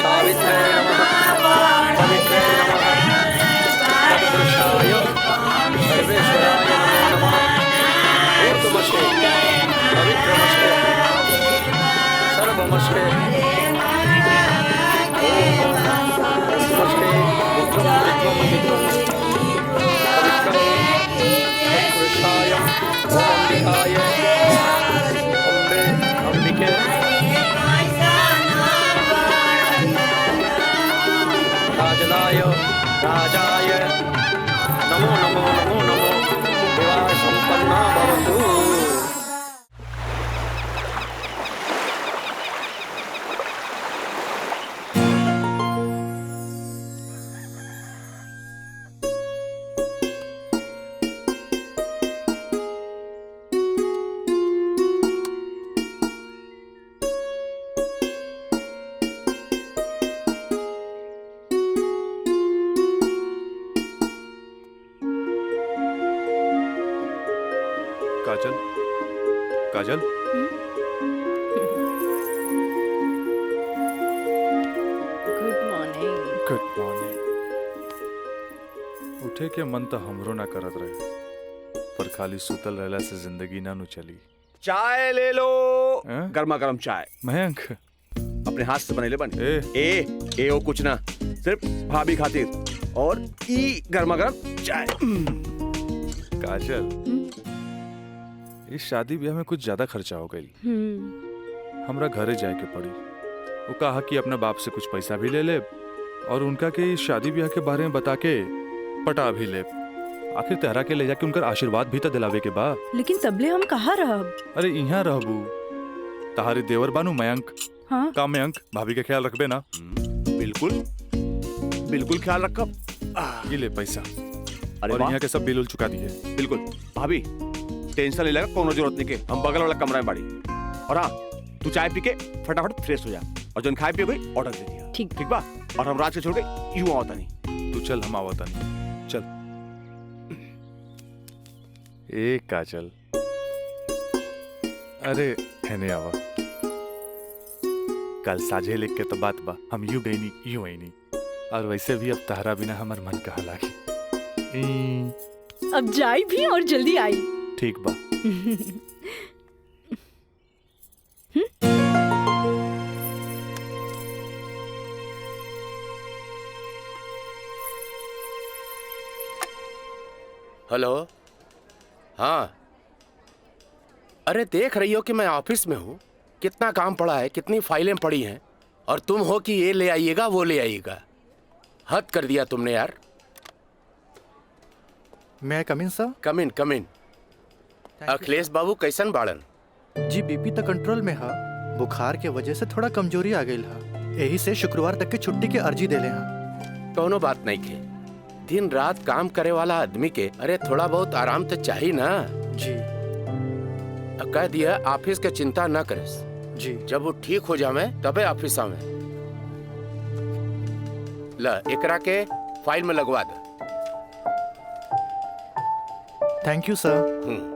सावित्रे नमः पवित्रे नमः तत्पुरुषाय सर्वेश्वराय नमो नमः। ऊर्ध्वमशे पवित्रमशे सर्वमशे राजलाय राजाय नमो नमो नमो नमो विवाह संपन्ना भवतु। Kajal Kajal good morning. Good morning. उठे के मन तो हमरो ना करत रहे, पर खाली सुतल रहला से जिंदगी ना नु चली। चाय ले लो, गर्मा गर्म चाय। मयंक अपने हाथ से बनेले बन। ए ओ कुछ ना, सिर्फ भाभी खातिर। और ई गर्मा गर्म चाय। काजल, इस शादी ब्याह में कुछ ज्यादा खर्चा हो गई। हमरा घरे जाए के पड़ी। वो कहा कि अपने बाप से कुछ पैसा भी ले ले और उनका के शादी ब्याह के बारे में बता के पटा भी ले। आखिर तेहरा के ले जाके उनका आशीर्वाद भी तो दिलावे के बा। लेकिन तबले हम कहाँ रहब? अरे यहाँ रहबू, तहारी देवर बानू मयंक। हाँ? का मयंक, भाभी का ख्याल रखबे ना? बिल्कुल बिल्कुल ख्याल रखब। ये ले पैसा। अरे और वाह। यहाँ के सब बिल उल चुका दिए। बिल्कुल भाभी, टेंशन नहीं लगा, कोनो जरूरत नहीं के। हम बगल वाला कमरा में बाड़ी। और हाँ, तू चाय पी के फटाफट फ्रेश हो जा और जो खाए पिए कोई ऑर्डर दे दिया। ठीक ठीक बा। और हम रात से छोड़ के यूं आवता नहीं। तू चल, हम आवता नहीं। चल। ए काजल, अरे हैने आवा। कल साझे लिख के तो बात बा, हम यूं गई नहीं यूं आई नहीं। और वैसे भी अब तहरा बिना हमार मन कहाँ लागी। अब जाई भी और जल्दी आई। ठीक बा। हेलो। हाँ, अरे देख रही हो कि मैं ऑफिस में हूँ, कितना काम पड़ा है, कितनी फाइलें पड़ी हैं, और तुम हो कि ये ले आइएगा वो ले आइएगा। हद कर दिया तुमने यार। मैं कम इन सर? कम इन। अखिलेश बाबू कैसन बाड़न? जी बीपी तो कंट्रोल में है, बुखार के वजह से थोड़ा कमजोरी आ गई है। यही से शुक्रवार तक की छुट्टी की अर्जी दे ले हैं। कोनो बात नहीं खे, दिन रात काम करे वाला आदमी के अरे थोड़ा बहुत आराम तो चाहिए ना। जी कह दिया ऑफिस के चिंता न करे जी। जब वो ठीक हो जावे तबे ऑफिस आवे। ला एकरा के फाइल में लगवा दे। थैंक यू सर।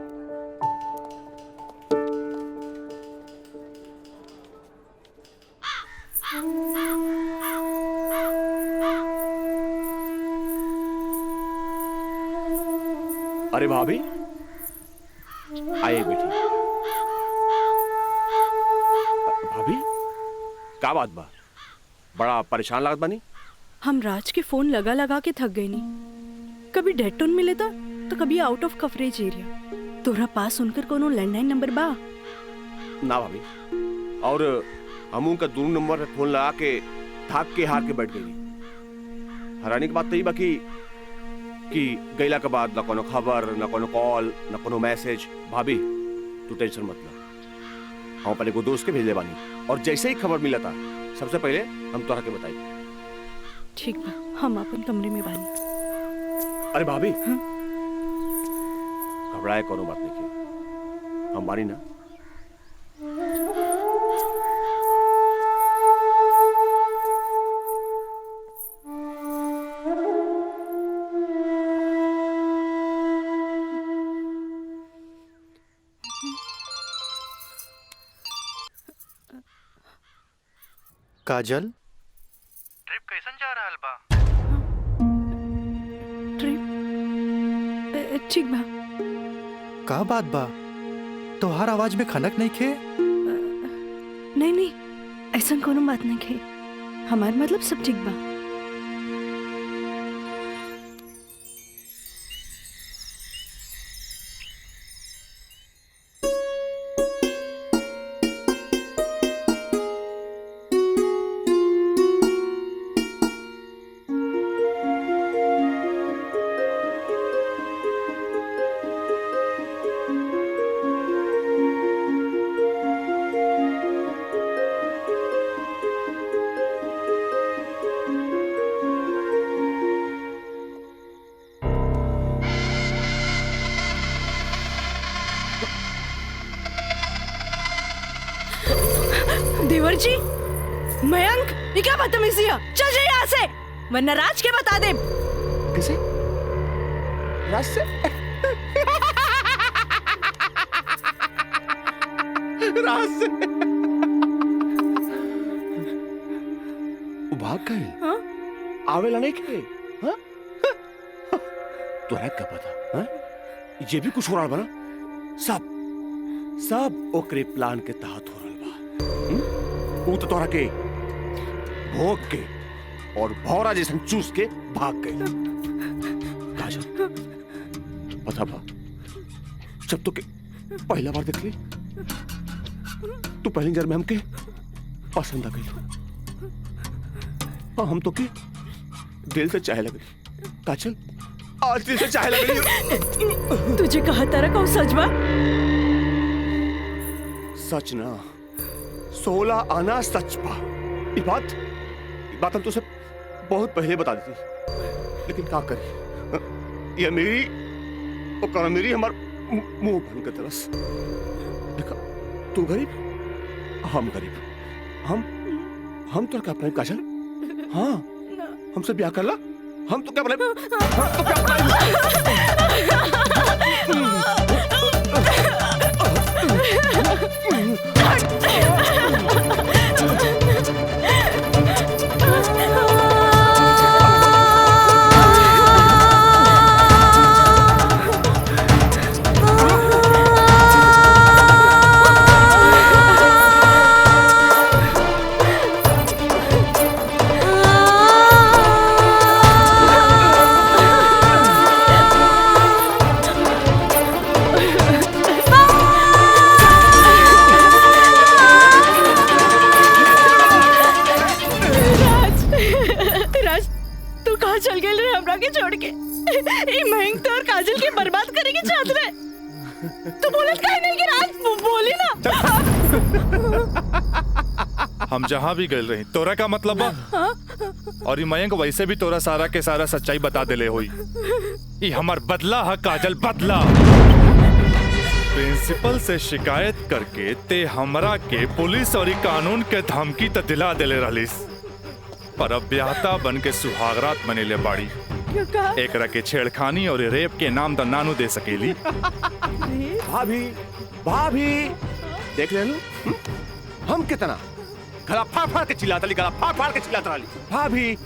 अरे भाभी, आइए बेटी। भाभी, क्या बात बा? बड़ा परेशान लागत बानी। हम राज के फोन लगा लगा के थक गए नहीं। कभी डेड टोन मिले था तो कभी आउट ऑफ कवरेज एरिया। तोरा पास उनकर कोनो लैंडलाइन नंबर बा? ना भाभी, और हम उनका दूर नंबर पे फोन लगा के थक के हार के बैठ गई। हैरानी की बात तो ये बाकी कि गईला के बाद ना कोनो खबर, ना कोनो कॉल, ना कोनो मैसेज। भाभी तू टेंशन मत ले, हम अपने को दोस्त के भेजले बानी और जैसे ही खबर मिला था सबसे पहले हम तोरा के बताई। ठीक बा, हम अपन कमरे में बानी। अरे भाभी, घबराए कोनो बात नहीं की, हम बानी ना। काजल, ट्रिप कैसन जा रहल बा? ट्रिप ठीक बा। का बात बा? तोहार आवाज में खनक नहीं खे? नहीं, ऐसा कोनो बात नहीं खे। हमार मतलब सब ठीक बा। देवर जी, मयंक, ये क्या बदतमीजी है? चल जाइए यहाँ से, वरना राज के बता दे। किसे? राज से? हमरा से। वो भाग गए। हाँ? आवेला नहीं खे। हाँ? तोरा क्या पता? हाँ? ये भी कुछ हो रहा बना? सब ओकरे प्लान के तहत हो रहा बा। वो तो तोरा के भोग के और भौरा जैसे चूस के भाग गए। काजल, पता बा जब तो के पहला बार देख ली तू पहली नजर में हमके पसंद आ गई। और हम तो के दिल से चाहे लगे। काजल, आज दिल से चाहे लगे। तुझे कहा तारा का सच बा? सच ना, 16 आना सच बा। ये बात हम तुझसे बहुत पहले बता दी थी, लेकिन क्या करी, ये मेरी हमार मुंह बन के तरस। देखा, तू गरीब, हम गरीब, हम तो क्या अपने काजल? हाँ, हमसे ब्याह कर ला, हम तो क्या अपने, हम तो क्या हम जहाँ भी गए रही तोरा का मतलब बा? और ये मयंक वैसे भी तोरा सारा के सारा सच्चाई बता देले होई। ये हमार बदला है काजल, बदला। प्रिंसिपल से शिकायत करके ते हमरा के पुलिस और कानून के धमकी त दिला देले रहलिस, पर अब ब्याहता बन के सुहागरात बनेले बाड़ी। एकरा के छेड़खानी और रेप के नाम द नानू दे सकेली। भाभी देख ले लो, हम कितना गला फाड़ के चिल्लाता रही। भाभी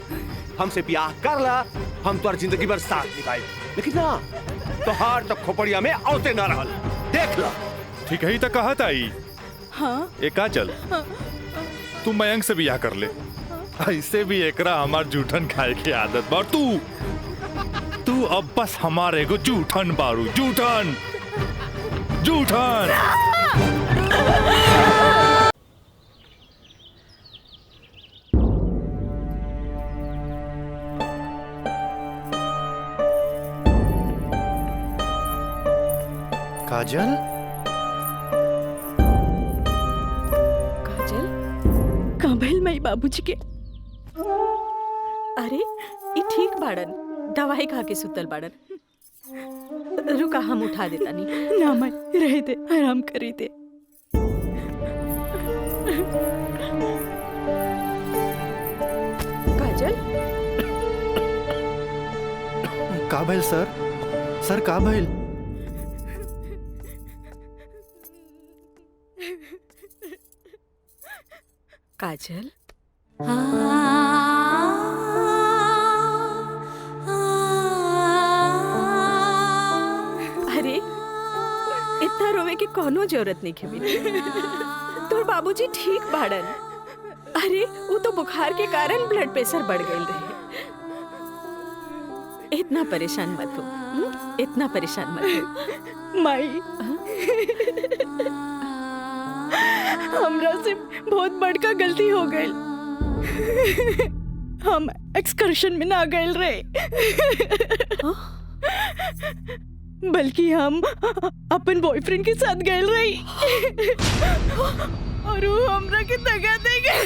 हमसे ब्याह कर ला, हम तो जिंदगी भर साथ निभाए, लेकिन ना तोहार तो खोपड़िया में औते ना रहल। देख ला, ठीक है ही तो कहत आई। हाँ? ए काजल, तू मयंक से ब्याह कर ले, ऐसे भी एकरा हमार जूठन खाए की आदत बा। तू अब बस हमारे को जूठन बारू, जूठन। काजल, कहाँ भइल मई बाबूजी के? अरे ये ठीक बाड़न, दवाई खा के सुतल बाड़न। रुका, हम उठा देता नहीं। ना मैं रह दे, आराम करी दे। काजल, का भइल सर? सर का भइल? काजल, अरे इतना रोवे की कोनो जरूरत नहीं खेबी। तोर बाबूजी ठीक बाड़न। अरे वो तो बुखार के कारण ब्लड प्रेशर बढ़ गई रहे। इतना परेशान मत हो, इतना परेशान मत हो। माई, हमरा से बहुत बड़का गलती हो गई। हम एक्सकर्शन में ना गए रहे, बल्कि हम अपन बॉयफ्रेंड के साथ गए रही। और वो हमरा के दगा दे गए।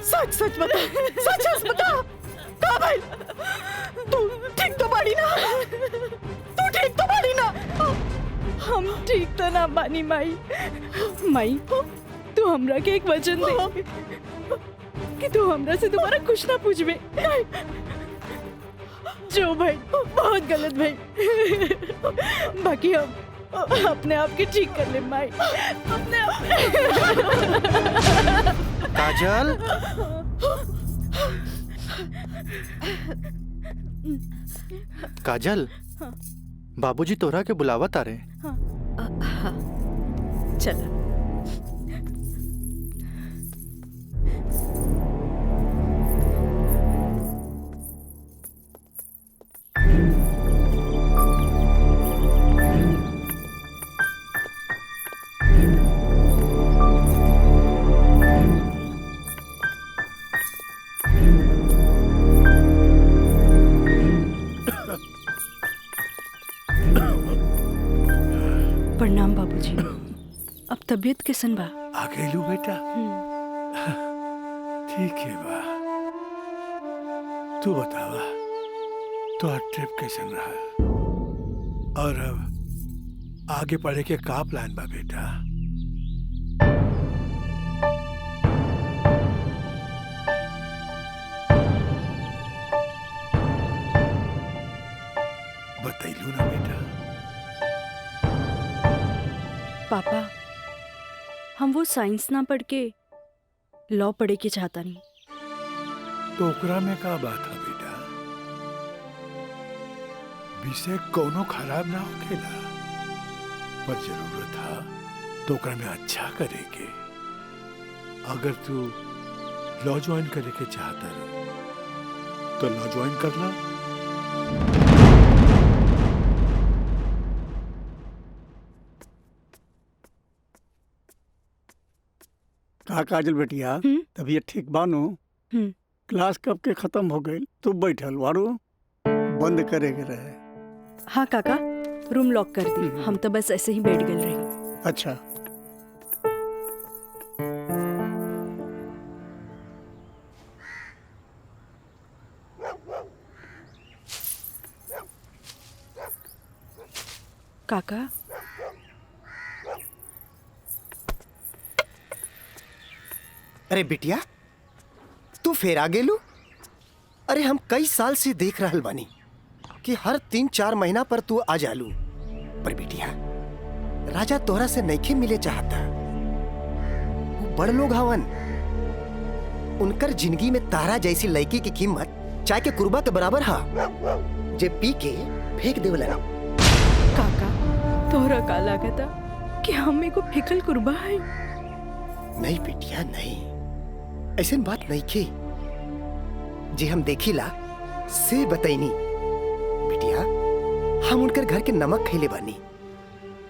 सच सच बता, सच सच बता, का भाई तू ठीक तो बाड़ी ना? तू ठीक तो बाड़ी ना? हम ठीक तो ना बानी माई। माई, तू हमरा के एक वचन दे कि तू हमरा से दोबारा कुछ ना पूछबे। जो भाई बहुत गलत भाई, बाकी हम अपने आप के ठीक कर ले माई, अपने आप। काजल, काजल, बाबूजी तोरा के बुलावत आ रहे। चल प्रणाम बाबूजी। अब तबीयत कैसन बा? आ गइलू बेटा? ठीक है बा। तू बतावा तो ट्रिप कैसन रहा और अब आगे पढ़े के का प्लान बा बेटा? बतैलू ना बेटा? पापा, हम वो साइंस ना पढ़ के लॉ पढ़े के चाहता नहीं। तो ओकरा में का बात है बेटा? विषय कोनो खराब ना होखेला, पर जरूरत है तो ओकरा में अच्छा करे के। अगर तू लॉ ज्वाइन करे के चाहता रहो तो लॉ ज्वाइन कर ला। का काजल बेटिया, तबीयत ठीक बानो? क्लास कब के खत्म हो गई? तू बैठल वारू बंद करे के रहे। हाँ काका, रूम लॉक कर दी। हम तो बस ऐसे ही बैठ गए रही। अच्छा। काका, अरे बिटिया, तू फिर आ गेलू? अरे हम कई साल से देख रहल बानी कि हर 3-4 महीना पर तू आ जालू। पर बिटिया, राजा तोहरा से नइखे मिले चाहता। वो बड़ लोग हवन, उनकर जिंदगी में तारा जैसी लड़की की कीमत चाय के कुर्बा के बराबर हा, जे पी के फेंक देवला। काका, तोहरा का लागता कि हमें को फेकल कुर्बा है? नहीं बिटिया नहीं, ऐसी बात नहीं की। जे हम देखिला से बताइनी बिटिया, हम उनकर घर के नमक खैले बानी।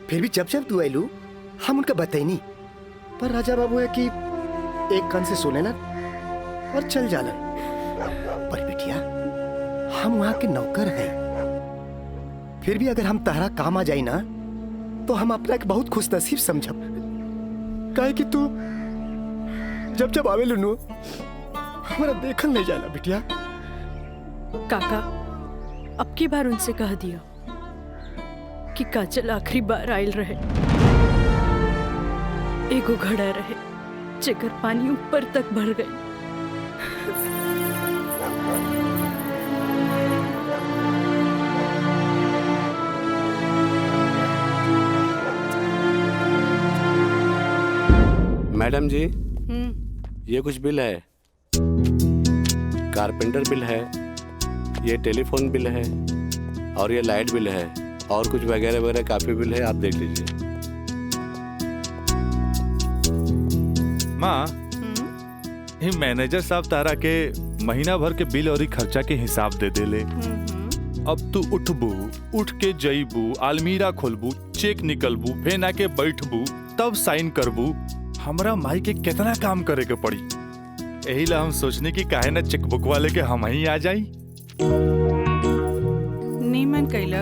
फिर भी जब जब तू आयलू हम उनका बताइनी, पर राजा बाबू है कि एक कान से सुनेला और चल जालन। पर बिटिया, हम वहां के नौकर हैं। फिर भी अगर हम तहरा काम आ जाई ना तो हम अपना एक बहुत खुश नसीब समझब। काहे कि तू जब जब आवे लुनू हमारा देखल नहीं जाला बिटिया। काका, अब की बार उनसे कह दिया कि काजल आखिरी बार आयल रहे, एगो घड़ा रहे जेकर पानी ऊपर तक भर गई। मैडम जी, ये कुछ बिल है, कारपेंटर बिल है, ये टेलीफोन बिल है और ये लाइट बिल है और कुछ वगैरह वगैरह काफी बिल है, आप देख लीजिए। माँ, ये मैनेजर साहब तारा के महीना भर के बिल और खर्चा के हिसाब दे देले। अब तू उठबू, उठ के जईबू, अलमीरा खोलबू, चेक निकलबू, फेन आके बैठबू, तब साइन करबू। हमरा माई के कितना काम करे के पड़ी। यही ला हम सोचने की काहे ना चेकबुक वाले के हम ही आ जाई। नीमन कैला।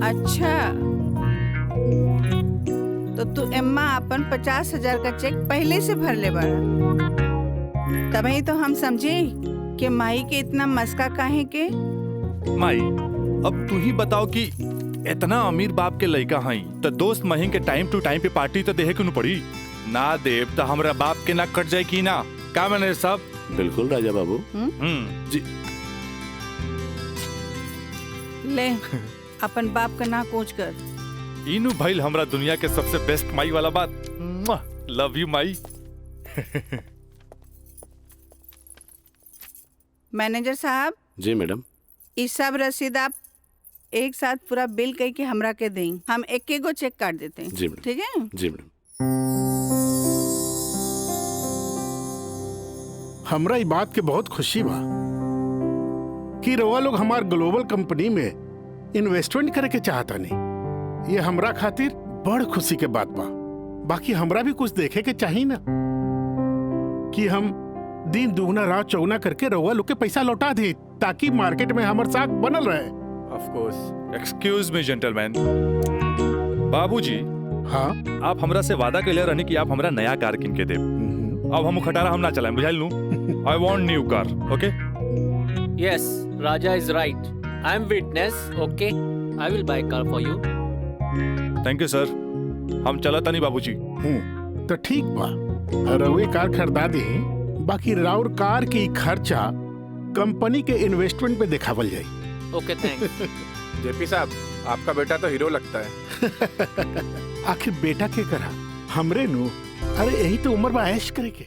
अच्छा, तो तू एम्मा अपन 50,000 का चेक पहले से भर ले बाड़ा। तभी तो हम समझे कि माई के इतना मस्का काहे के। माई, अब तू ही बताओ कि इतना अमीर बाप के लड़का हई तो दोस्त महीन के टाइम टू टाइम पे पार्टी तो देहे क्यों पड़ी? ना देव तो हमरा बाप के ना कट जाए की ना। का मैनेजर साहब? बिल्कुल राजा बाबू। जी। ले अपन बाप का ना कोच कर। इनू भाई हमरा दुनिया के सबसे बेस्ट माई वाला बात। Love you Mai. मैनेजर साहब। जी मैडम। इस सब रसीद आप एक साथ पूरा बिल कह के हमरा के दें, हम एक एक गो चेक काट देते हैं। जी मैडम। ठीक है। जी मैडम। हमरा ई बात के बहुत खुशी बा कि रउआ लोग हमार ग्लोबल कंपनी में इन्वेस्टमेंट करे के चाहता नहीं। ये हमरा खातिर बड़ खुशी के बात बा। बाकी हमरा भी कुछ देखे के चाहिए ना कि हम दिन दुगना रात चौगुना करके रउआ लोग के पैसा लौटा दे ताकि मार्केट में हमार साख बनल रहे। Of course. Excuse me gentleman. बाबूजी। हाँ। आप हमरा से वादा कैले रहनी कि आप हमरा नया कार किन के देब। अब हम खटारा हम ना चलाएं, बुझाइल नू? I want new car, okay? Yes, Raja is right. I am witness. Okay, I will buy car for you. Thank you, sir. हम चला तनी बाबूजी। तो ठीक बा, रउए कार खरीदा दे। बाकी राउर कार की खर्चा कंपनी के इन्वेस्टमेंट पे दिखावल जाई। Okay, thanks. जेपी साहब, आपका बेटा तो हीरो लगता है। आखिर बेटा के करा हमरे नु। अरे यही तो उम्र में ऐश करे के।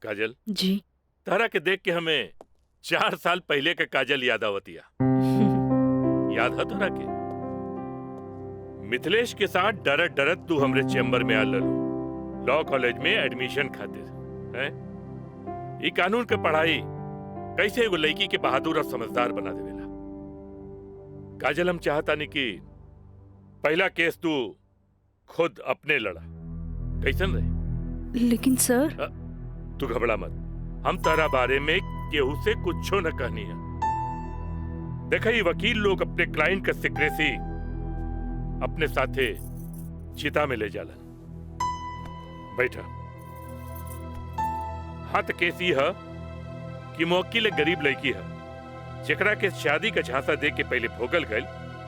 काजल जी। तारा के देख के हमें 4 साल पहले के काजल याद आवतिया। याद है तारा के? मिथिलेश के साथ डरत डरत तू हमरे चेम्बर में आ ललू लॉ कॉलेज में एडमिशन खातिर हैं? ई कानून के पढ़ाई कैसे एगो लड़की के बहादुर और समझदार बना देवेला। काजल हम चाहता नहीं कि पहला केस तू खुद अपने लड़ा, कैसन रहे? लेकिन सर। तू घबरा मत, हम तारा बारे में केहू से कुछो न कहनी है। देखा ये वकील लोग अपने क्लाइंट का सिक्रेसी अपने साथे चिता में ले जालन। बैठा। हाँ तो केस ये है कि मुवक्किल एक गरीब लड़की है जेकरा के शादी का झांसा दे के पहले भोगल गए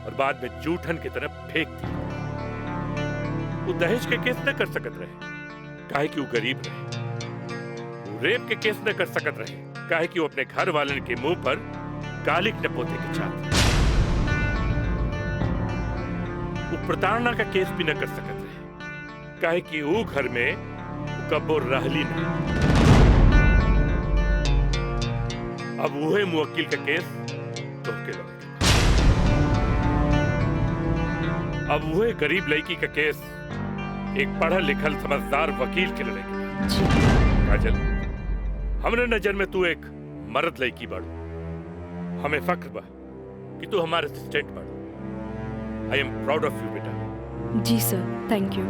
और बाद में जूठन की तरफ फेंक दी। वो दहेज के केस न कर सकत रहे काहे कि वो गरीब रहे। वो रेप के केस न कर सकत रहे काहे कि वो अपने घर वालन के मुंह पर कालिक टपोते के चाहते। वो प्रताड़ना का केस भी न कर सकत रहे काहे कि वो घर में कबो रहली नहीं। अब वही मुवक्किल का केस तो के लगे। अब वही गरीब लड़की का केस एक पढ़ल लिखल समझदार वकील के लड़ेगा। काजल, हमरे नजर में तू एक मर्द लड़की बाड़ू। हमें फख्र बा कि तू हमारे असिस्टेंट बाड़ू। आई एम प्राउड ऑफ यू बेटा। जी सर, थैंक यू।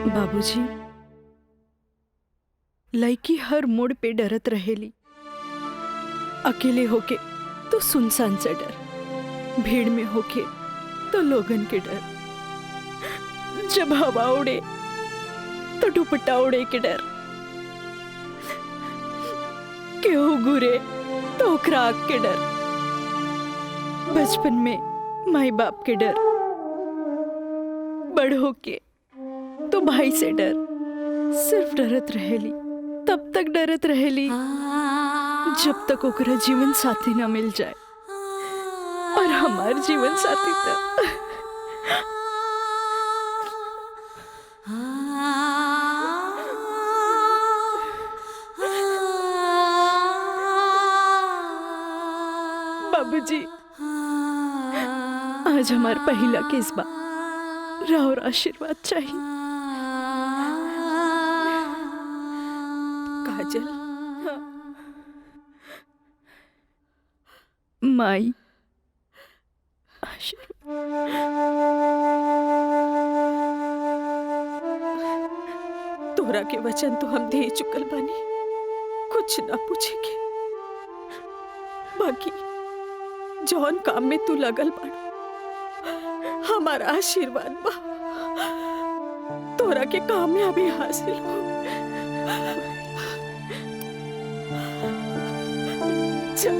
बाबूजी, लड़की हर मोड़ पे डरत रहेली। अकेले होके तो सुनसान से डर, भीड़ में होके तो लोगन के डर, जब हवा उड़े तो दुपट्टा उड़े के डर, केहू घुरे तो ओकरा आग के डर, बचपन में माई बाप के डर, बड़ होके तो भाई से डर। सिर्फ डरत रहेली, तब तक डरत रहेली जब तक ओकरा जीवन साथी ना मिल जाए। और हमार जीवन साथी तो बाबूजी, आज हमार पहला केस बा, राउर आशीर्वाद चाहिए। काजल, माई तोरा के वचन तो हम दे चुकल बानी, कुछ ना पूछेगे। बाकी जौन काम में तू लगल बाड़ा हमारा आशीर्वाद बा तोरा के कामयाबी हासिल हो। चल।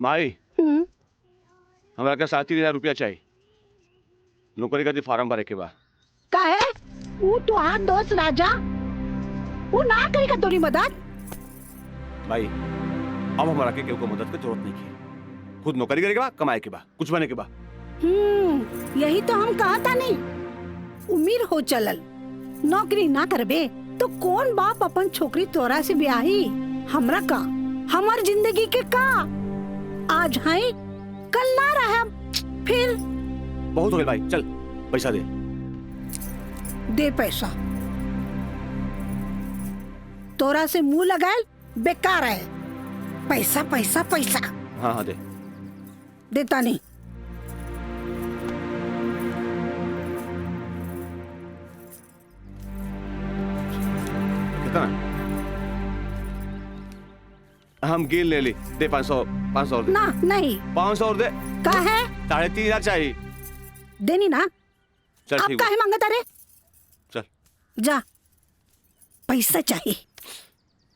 माई हमारा का 7,000 रुपया चाहिए नौकरी का फार्म भरे के बाद का है वो तो आ दोस्त राजा वो ना करेगा तोरी मदद। भाई अब हमारा के केहू को मदद की जरूरत नहीं की खुद नौकरी करे के बाद कमाए के बाद कुछ बने के बाद। यही तो हम कहा था नहीं उम्मीद हो चलल नौकरी ना करबे तो कौन बाप अपन छोकरी तोरा से ब्याही हमरा का हमार जिंदगी के का आज है कल ना रहे फिर बहुत हो गया भाई चल पैसा दे पैसा तोरा से मुंह लगाए बेकार है पैसा पैसा पैसा। हाँ हाँ दे देता नहीं कितना हम गिन ले ली दे 500 और दे ना नहीं 500 और दे का है 3,500 चाहिए देनी ना चल अब ठीक काहे मांगता रे चल जा पैसा चाहिए।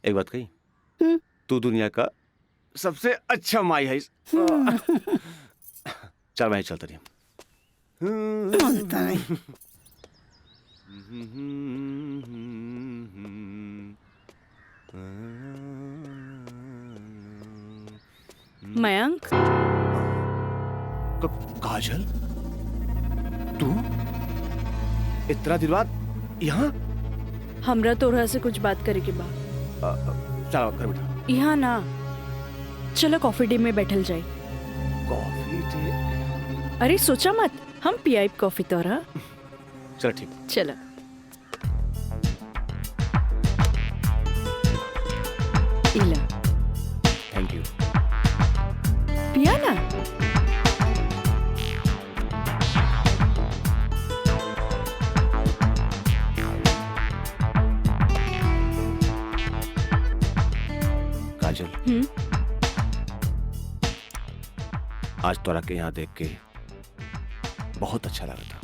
एक बात कही तू दुनिया का सबसे अच्छा माई है चल मैं चलता रही मयंक काजल तू इतना दिन बाद यहाँ हमरा तोरा से कुछ बात करे के बा। चलो घर बैठा यहाँ ना चलो कॉफी डे में बैठल जाए। कॉफी डे अरे सोचा मत हम पियाई कॉफी तोरा। चल ठीक चला इला थैंक यू पिया ना काजल आज तोरा के यहाँ देख के बहुत अच्छा लगा था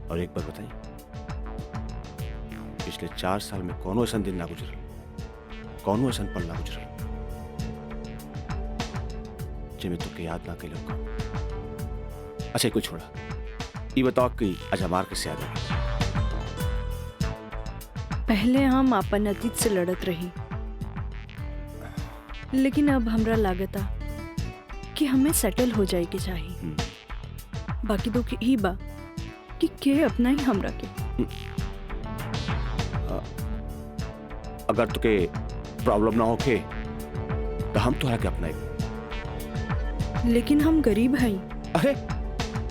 और एक बार बताई पिछले 4 साल में कौनो ऐसा दिन ना गुजरल कौनो ऐसा पल ना गुजरल जिमे तुके याद ना कैलो का। अच्छा कोई छोड़ा ये बताओ कि आज हमार कैसे याद आ पहले हम अपन अतीत से लड़त रही लेकिन अब हमरा लागता कि हमें सेटल हो जाए के चाहिए। बाकी तो ही बा कि के अपना ही हमरा के। अगर तुके प्रॉब्लम ना होके तो हम तोहरा के अपनाए। लेकिन हम गरीब हैं। अरे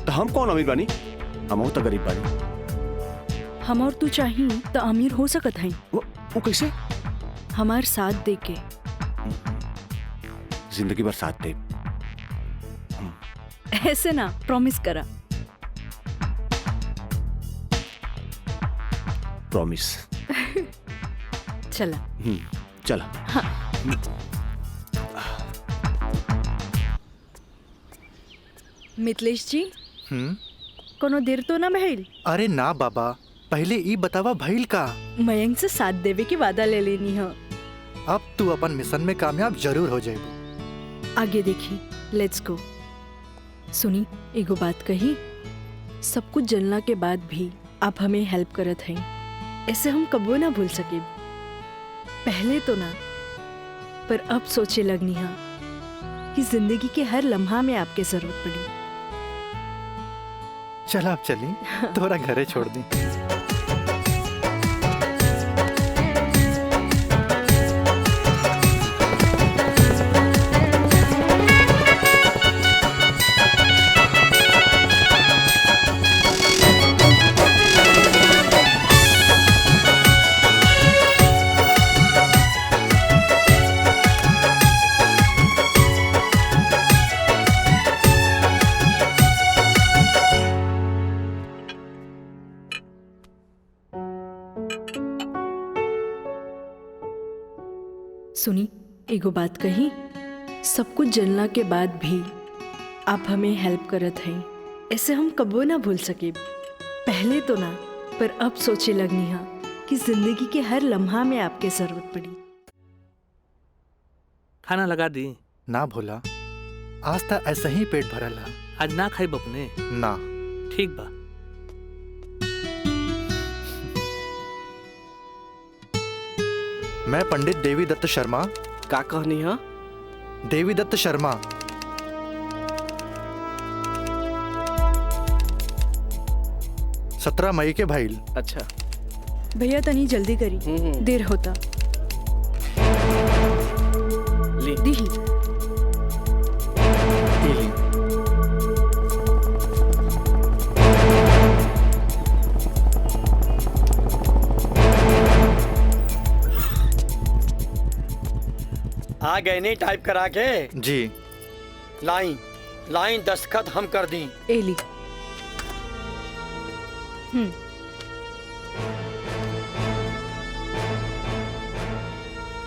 तो हम कौन अमीर बानी हम तो गरीब बानी। हम और तू चाहिए तो अमीर हो सकत हैं। वो कैसे? हमार साथ दे के जिंदगी भर साथ दे। ऐसे ना प्रॉमिस करा। प्रॉमिस चला चला। हाँ। मिथिलेश जी कोनो देर तो ना भइल? अरे ना बाबा पहले ई बतावा भइल का। मयंक से साथ देवे के वादा ले लेनी है। अब तू अपन मिशन में कामयाब जरूर हो जाएगी। आगे देखी लेट्स गो। सुनी एगो बात कही सब कुछ जलना के बाद भी आप हमें हेल्प करत हैं ऐसे हम कबो ना भूल सके। पहले तो ना पर अब सोचे लगनी है कि जिंदगी के हर लम्हा में आपके जरूरत पड़ी। चल आप चली थोड़ा घरे छोड़ दी। सुनी, एगो बात कही, सब कुछ जनला के बाद भी आप हमें हेल्प करत हैं, ऐसे हम कबो ना भूल सके। पहले तो ना, पर अब सोचे लगनी है कि जिंदगी के हर लम्हा में आपके जरूरत पड़ी। खाना लगा दी? ना भोला, आज तक ऐसा ही पेट भरल है। आज ना खाई बपने? ना। ठीक बा। मैं पंडित देवी दत्त शर्मा। का कहनी है? देवी दत्त शर्मा। सत्रह मई के भाईल। अच्छा भैया तनी जल्दी करी, देर होता। ली। दी। आ गए नहीं टाइप करा के? जी। लाइन लाइन दस्तखत हम कर दी। एली।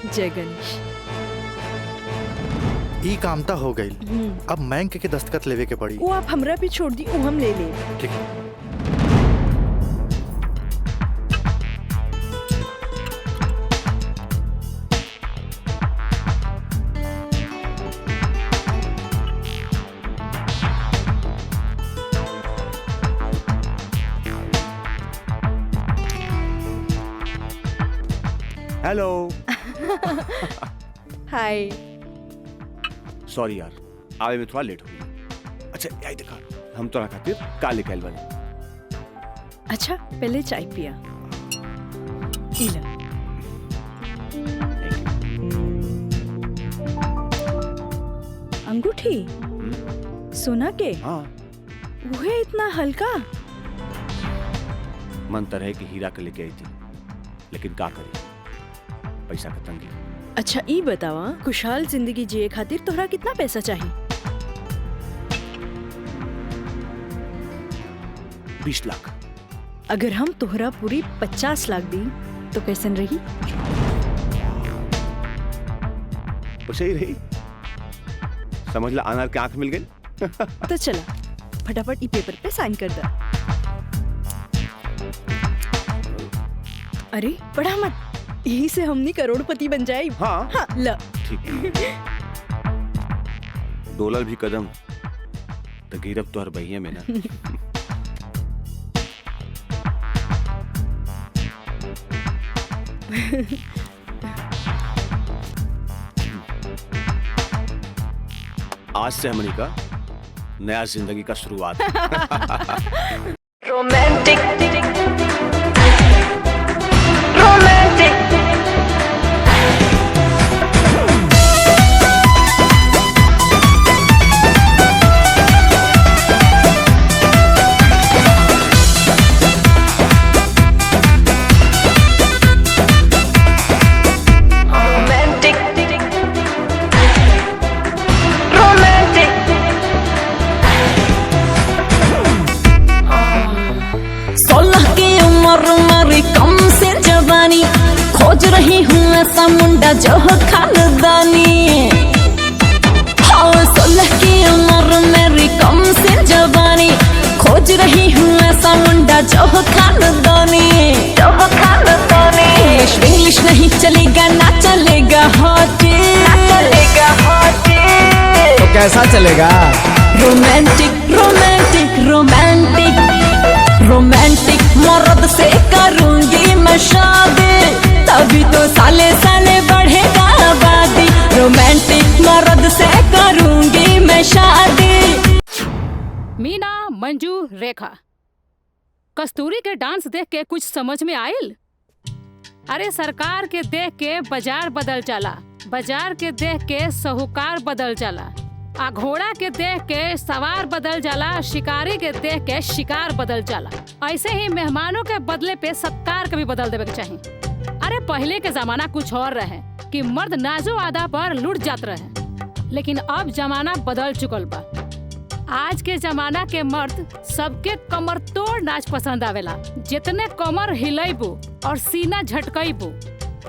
जय गणेश। ई कामता हो गई। अब बैंक के दस्तखत लेवे के पड़ी। वो आप हमरा भी छोड़ दी, वो हम ले ले। ठीक है। हेलो। हाय। सॉरी यार, आवे में थोड़ा लेट हो गया। अच्छा यही देखा, हम तो खातिर काले कैल वाले। अच्छा पहले चाय पिया। इला। अंगूठी सोना के? हाँ। वो है इतना हल्का? मन तो रहे कि हीरा के लेके आई थी, लेकिन का करी, पैसा का तंगी। अच्छा ई बतावा, खुशहाल जिंदगी जिए खातिर तोहरा कितना पैसा चाहिए? 20 लाख। अगर हम तोहरा पूरी 50 लाख दी तो कैसन रही? उसे ही रही। समझ ला, अनार के आंख मिल गई। तो चला फटाफट ई पेपर पे साइन कर दा। अरे पढ़ा मत, यही से हमनी करोड़पति बन जाए। हाँ, हाँ ल। ठीक है। डोलर भी कदम तो गिरब तो हर बहिया में ना। आज से हमनी का नया जिंदगी का शुरुआत। रोमांटिक खोज रही हूँ ऐसा मुंडा जो हो खानदानी। हाँ 16 की उम्र मेरी कम से जवानी, खोज रही हूँ ऐसा मुंडा जो हो खानदानी। इंग्लिश नहीं चलेगा, ना चलेगा हॉटी, तो कैसा चलेगा? रोमांटिक रोमांटिक रोमांटिक रोमांटिक मर्द से करूंगी मैं शादी, तभी तो साले साले बढ़ेगा आबादी। रोमांटिक मर्द से करूंगी मैं शादी। मीना, मंजू, रेखा, कस्तूरी के डांस देख के कुछ समझ में आयल? अरे सरकार के देख के बाजार बदल जाला, बाजार के देख के साहूकार बदल जाला, आ घोड़ा के देख के सवार बदल जाला, शिकारी के देख के शिकार बदल जाला। ऐसे ही मेहमानों के बदले पे सत्कार कभी बदल देवे के चाहिए। अरे पहले के जमाना कुछ और रहे कि मर्द नाजो आदा पर लुट जात रहे, लेकिन अब जमाना बदल चुकल बा। आज के जमाना के मर्द सबके कमर तोड़ नाच पसंद आवेला। जितने कमर हिलैबू और सीना झटकैबू,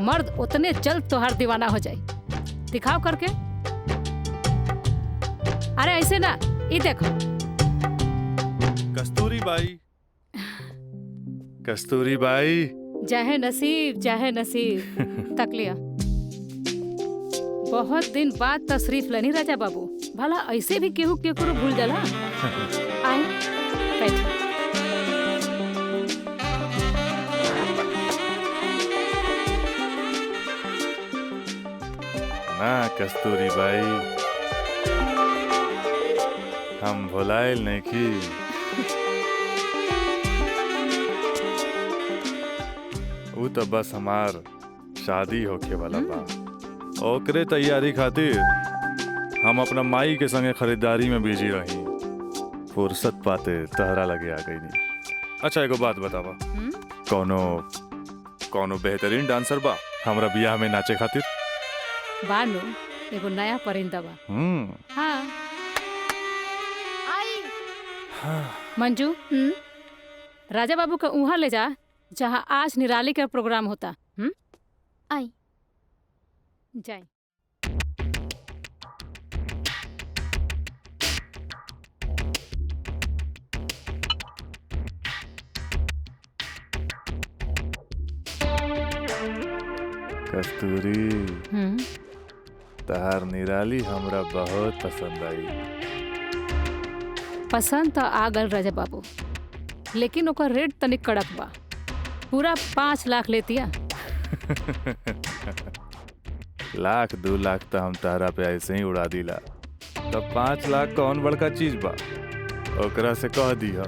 मर्द उतने जल्द तोहार दीवाना हो जाए। दिखाओ करके। अरे ऐसे ना, ये देखो। कस्तूरी बाई, कस्तूरी बाई। चाहे नसीब चाहे नसीब तक लिया। बहुत दिन बाद तशरीफ लनी राजा बाबू। भला ऐसे भी केहू केकरो भूल जाला। आए बैठो। ना कस्तूरी बाई, हम भुलाइल नहीं की। वो तो बस हमार शादी होके वाला बा। ओकरे तैयारी खातिर हम अपना माई के संगे खरीदारी में बिजी रही। फुर्सत पाते तहरा लगे आ गई नहीं। अच्छा एगो बात बतावा, कौनो बेहतरीन डांसर बा हमरा बियाह में नाचे खातिर? बानो एगो नया परिंदा बा। हाँ। मंजू, राजा बाबू का उहाँ ले जा जहाँ आज निराली का प्रोग्राम होता। आई जाए। कस्तूरी, तहार निराली हमरा बहुत पसंद आई। पसंद तो आ गल राजा बाबू, लेकिन ओकर रेट तनिक कड़क बा। पूरा 5 लाख लेतिया। लाख 2 लाख तो हम तारा पे ऐसे ही उड़ा दिला, तब 5 लाख कौन बड़का चीज बा? ओकरा से कह दिया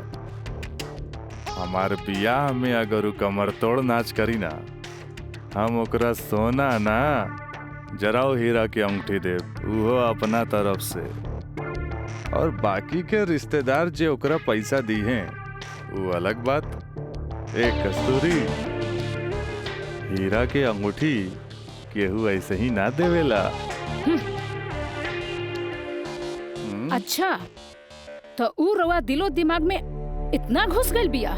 हमार बियाह में अगर उ कमर तोड़ नाच करी ना, हम ओकरा सोना ना जराओ हीरा के अंगूठी दे, उहो अपना तरफ से। और बाकी के रिश्तेदार जे ओकरा पैसा दी हैं वो अलग बात। एक कस्तूरी, हीरा के अंगूठी केहू ऐसे ही ना देवेला। अच्छा, तो ऊ रवा दिलो दिमाग में इतना घुस गल बिया।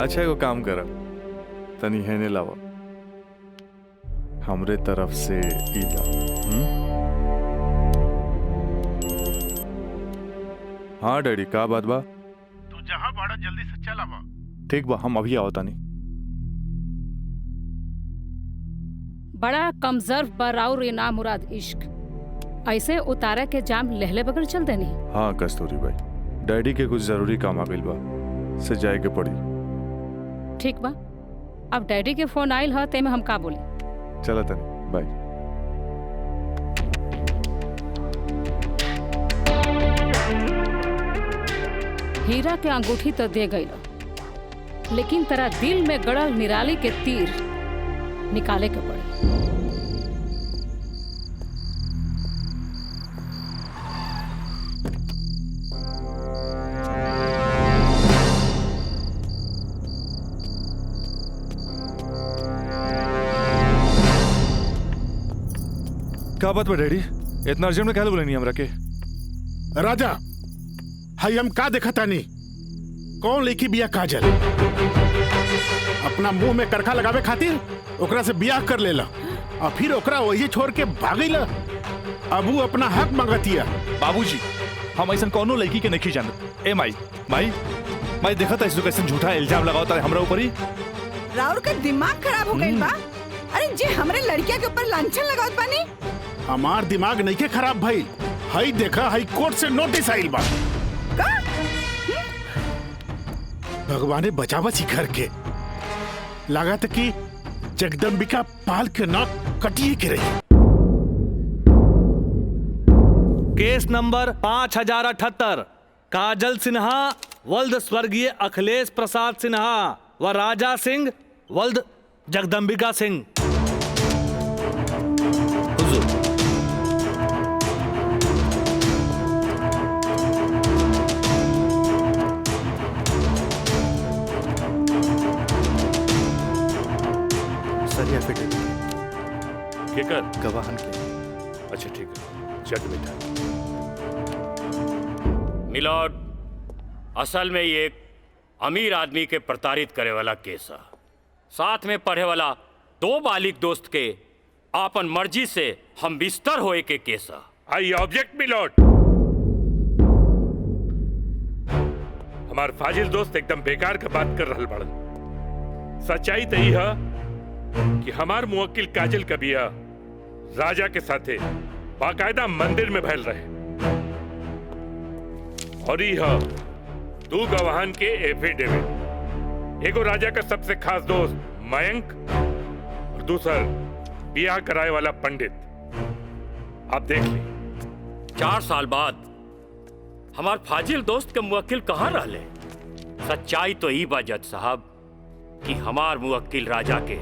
अच्छा एगो काम कर, तनी हेने लावा, हमरे तरफ से ईला। हाँ डैडी, का बात बा? तू जहाँ बड़ा जल्दी से चल आवा। ठीक बा, हम अभी आओ तानी। बड़ा कमजोर बराउर ये ना मुराद इश्क, ऐसे उतारा के जाम लहले बगल चल देनी। हाँ कस्तूरी भाई, डैडी के कुछ जरूरी काम आ गइल बा, से जाए के पड़ी। ठीक बा, अब डैडी के फोन आइल ह ते में हम का बोली। चला तनी, बाय। हीरा के अंगूठी तो दे गई, लेकिन तेरा दिल में गड़ल निराली के तीर निकाले के पड़े। का बात बा डैडी, इतना अर्जेंट में क्या बोले नहीं हमरा के? राजा, हाई हम का देखा तानी? कौन लेकी बिया काजल? अपना मुंह में करखा लगावे खातिर ओकरा से बियाह कर लेला और फिर ओकरा वही छोड़ के भागैला। अब वो अपना हक मांगतिया। बाबूजी, हम ऐसा कौनो लड़की के नहीं जानत। ए माई माई माई, देखा था कैसे झूठा इल्जाम लगाओ तारे हमरा ऊपर ही। राउर का दिमाग खराब हो गइल बा। अरे जे हमरे लड़किया के ऊपर लांछन लगावत बानी। हमार दिमाग नहीं के खराब भाई, हाई देखा हाई कोर्ट से नोटिस आइल बा। भगवाने बचावा घर के, लागत कि जगदम्बिका पाल के नाक कटिए के रही। केस नंबर 5078, काजल सिन्हा वल्द स्वर्गीय अखिलेश प्रसाद सिन्हा व राजा सिंह वल्द जगदम्बिका सिंह। केकर? गवाहन के। अच्छा ठीक है, चल बेटा। मिलॉर्ड, असल में ये एक अमीर आदमी के प्रताड़ित करे वाला केस है। साथ में पढ़े वाला 2 बालिग दोस्त के आपन मर्जी से हम बिस्तर होए के केस आई ऑब्जेक्ट मिलोट। हमार फाजिल दोस्त एकदम बेकार का बात कर रहल बड़न। सच्चाई तो यही है कि हमार मुवक्किल काजल कबिया राजा के साथे बाकायदा मंदिर में भैल रहे और यह 2 गवाहन के एफिडेविट, एगो राजा का सबसे खास दोस्त मयंक और दूसर बियाह कराए वाला पंडित। आप देख ली 4 साल बाद हमार फाजिल दोस्त के मुवक्किल कहाँ रहले। सच्चाई तो ई बा जज साहब कि हमार मुवक्किल राजा के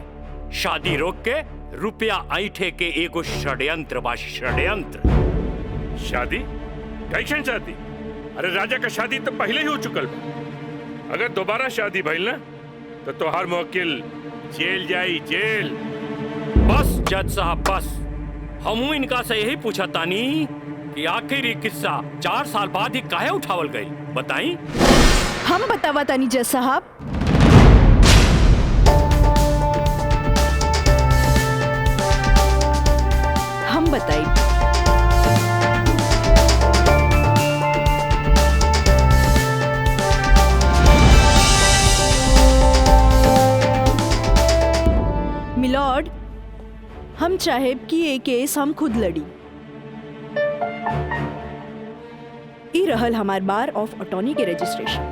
शादी रोक के रुपया ऐठे के एगो षड्यंत्र बा, षड्यंत्र। शादी? कैसन शादी? अरे राजा का शादी तो पहले ही हो चुकल बा। अगर दोबारा शादी भइल ना तो तोहार मुवक्किल जेल जाई, जेल। बस जज साहब बस, हमू इनका से यही पूछा तानी कि आखिर ये किस्सा 4 साल बाद ही काहे उठावल गई, बताई। हम बतावा तानी जज साहब। हम बताई। मिलॉर्ड, हम चाहेब कि ये केस हम खुद लड़ी। ई रहल हमार बार ऑफ अटॉर्नी के registration.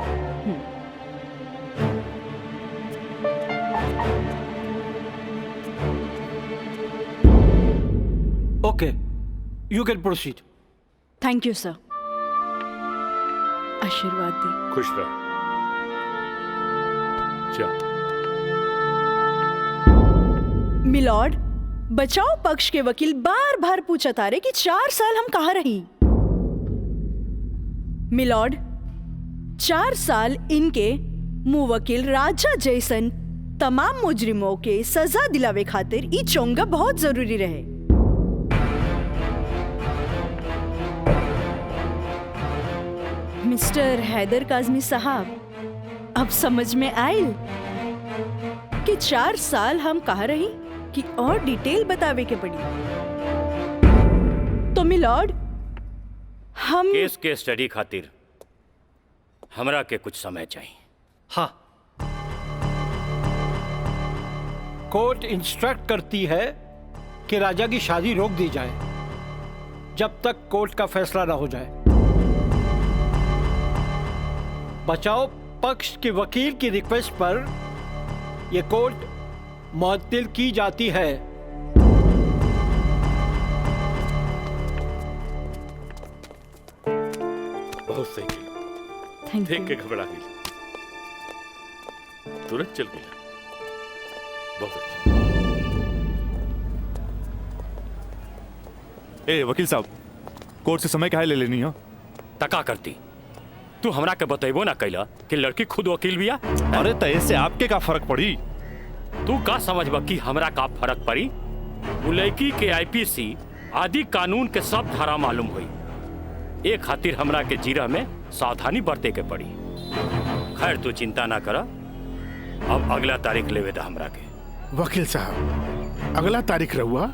Okay, you can proceed. Thank you sir. आशीर्वाद दी। खुश रह। जा। मिलॉर्ड, बचाव पक्ष के वकील बार बार पूछा तारे कि 4 साल हम कहाँ रही। मिलॉर्ड, 4 साल इनके मुवक्किल राजा जैसन तमाम मुजरिमों के सजा दिलावे खातिर ई चोंगा बहुत जरूरी रहे। मिस्टर हैदर काज़मी साहब, अब समझ में आयल कि 4 साल हम कहाँ रही कि और डिटेल बतावे के पड़ी। तो मिलॉर्ड, हम केस के स्टडी खातिर हमरा के कुछ समय चाहिए। हाँ, कोर्ट इंस्ट्रक्ट करती है कि राजा की शादी रोक दी जाए जब तक कोर्ट का फैसला ना हो जाए। बचाव पक्ष के वकील की रिक्वेस्ट पर यह कोर्ट मुअत्तिल की जाती है। बहुत सही किया। देख के घबरा गई, तुरंत चल गया। बहुत अच्छा। ए वकील साहब, कोर्ट से समय काहे ले लेनी हो? तका करती तू हमरा के बतेबो ना कैला कि लड़की खुद वकील बिया। अरे तय से आपके का फर्क पड़ी? तू का समझबा कि हमरा का फर्क पड़ी? वो लड़की के आईपीसी आदि कानून के सब धारा मालूम हुई। एक खातिर हमरा के जीरा में सावधानी बरते के पड़ी। खैर तू चिंता ना करा, अब अगला तारीख लेवे दा हमरा के। वकील साहब, अगला तारीख रहुआ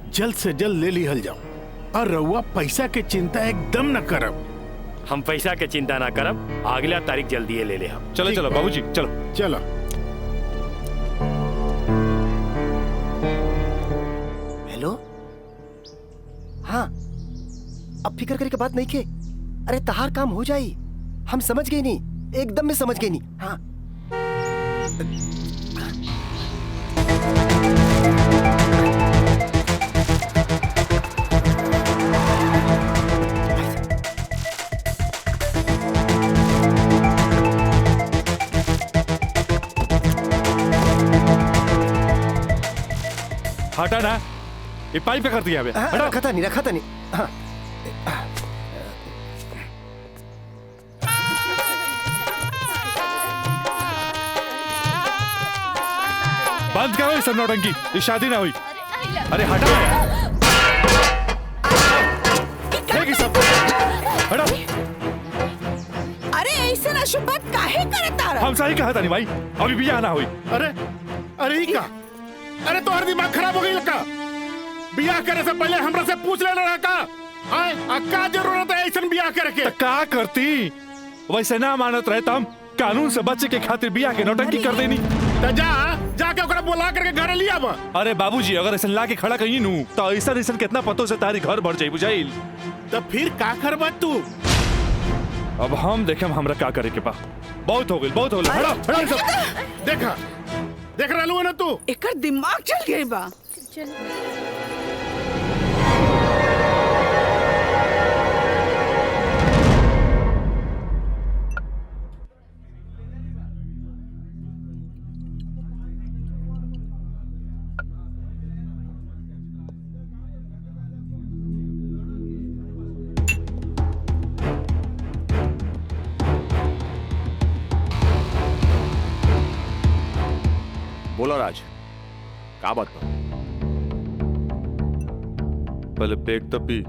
जल्द से जल्द ले लिहल जाओ और रहुआ पैसा के चिंता एकदम न करब। हम पैसा के चिंता ना करब, अगला तारीख जल्दी ले ले हम। चलो चलो बाबूजी, चलो चलो। हेलो, हाँ, अब फिक्र करे के बात नहीं के। अरे तहार काम हो जाई, हम समझ गए नहीं, एकदम में समझ गए नहीं। हाँ, हटा ना, ये पाइप पे कर दिया अबे। रखा था नहीं। हाँ। बंद करो ये सब नौटंकी, ये शादी ना हुई। अरे हटा यार, सब हटा। अरे ऐसे ना शुभ बात काहे करता रहा? हम सही कहा था नहीं भाई, अभी भी आना हुई। अरे अरे ही का? अरे तो हर दिमाग खराब हो गई लड़का। बियाह करे से पहले हमरा से पूछ लेना रहा का? आए का जरूरत है ऐसा बियाह करे के? का करती वैसे ना मानत रहे तम कानून से बचे के खातिर बियाह के नौटंकी कर देनी। तो जाके ओकरा बुला करके घर लिया बा। अरे बाबूजी अगर ऐसा ला के खड़ा कहीं नू तो ऐसा कितना पतों से तारी घर भर जाई बुझाइल। तो फिर का करबा तू? अब हम देखें हमरा का करे के बा। बहुत हो गइल बहुत हो गइल। हड़ा सब देखा देख रहलू ना तू? एकर दिमाग चल गई बा। बोलो राज, का बात बा? पहले पेट तब भी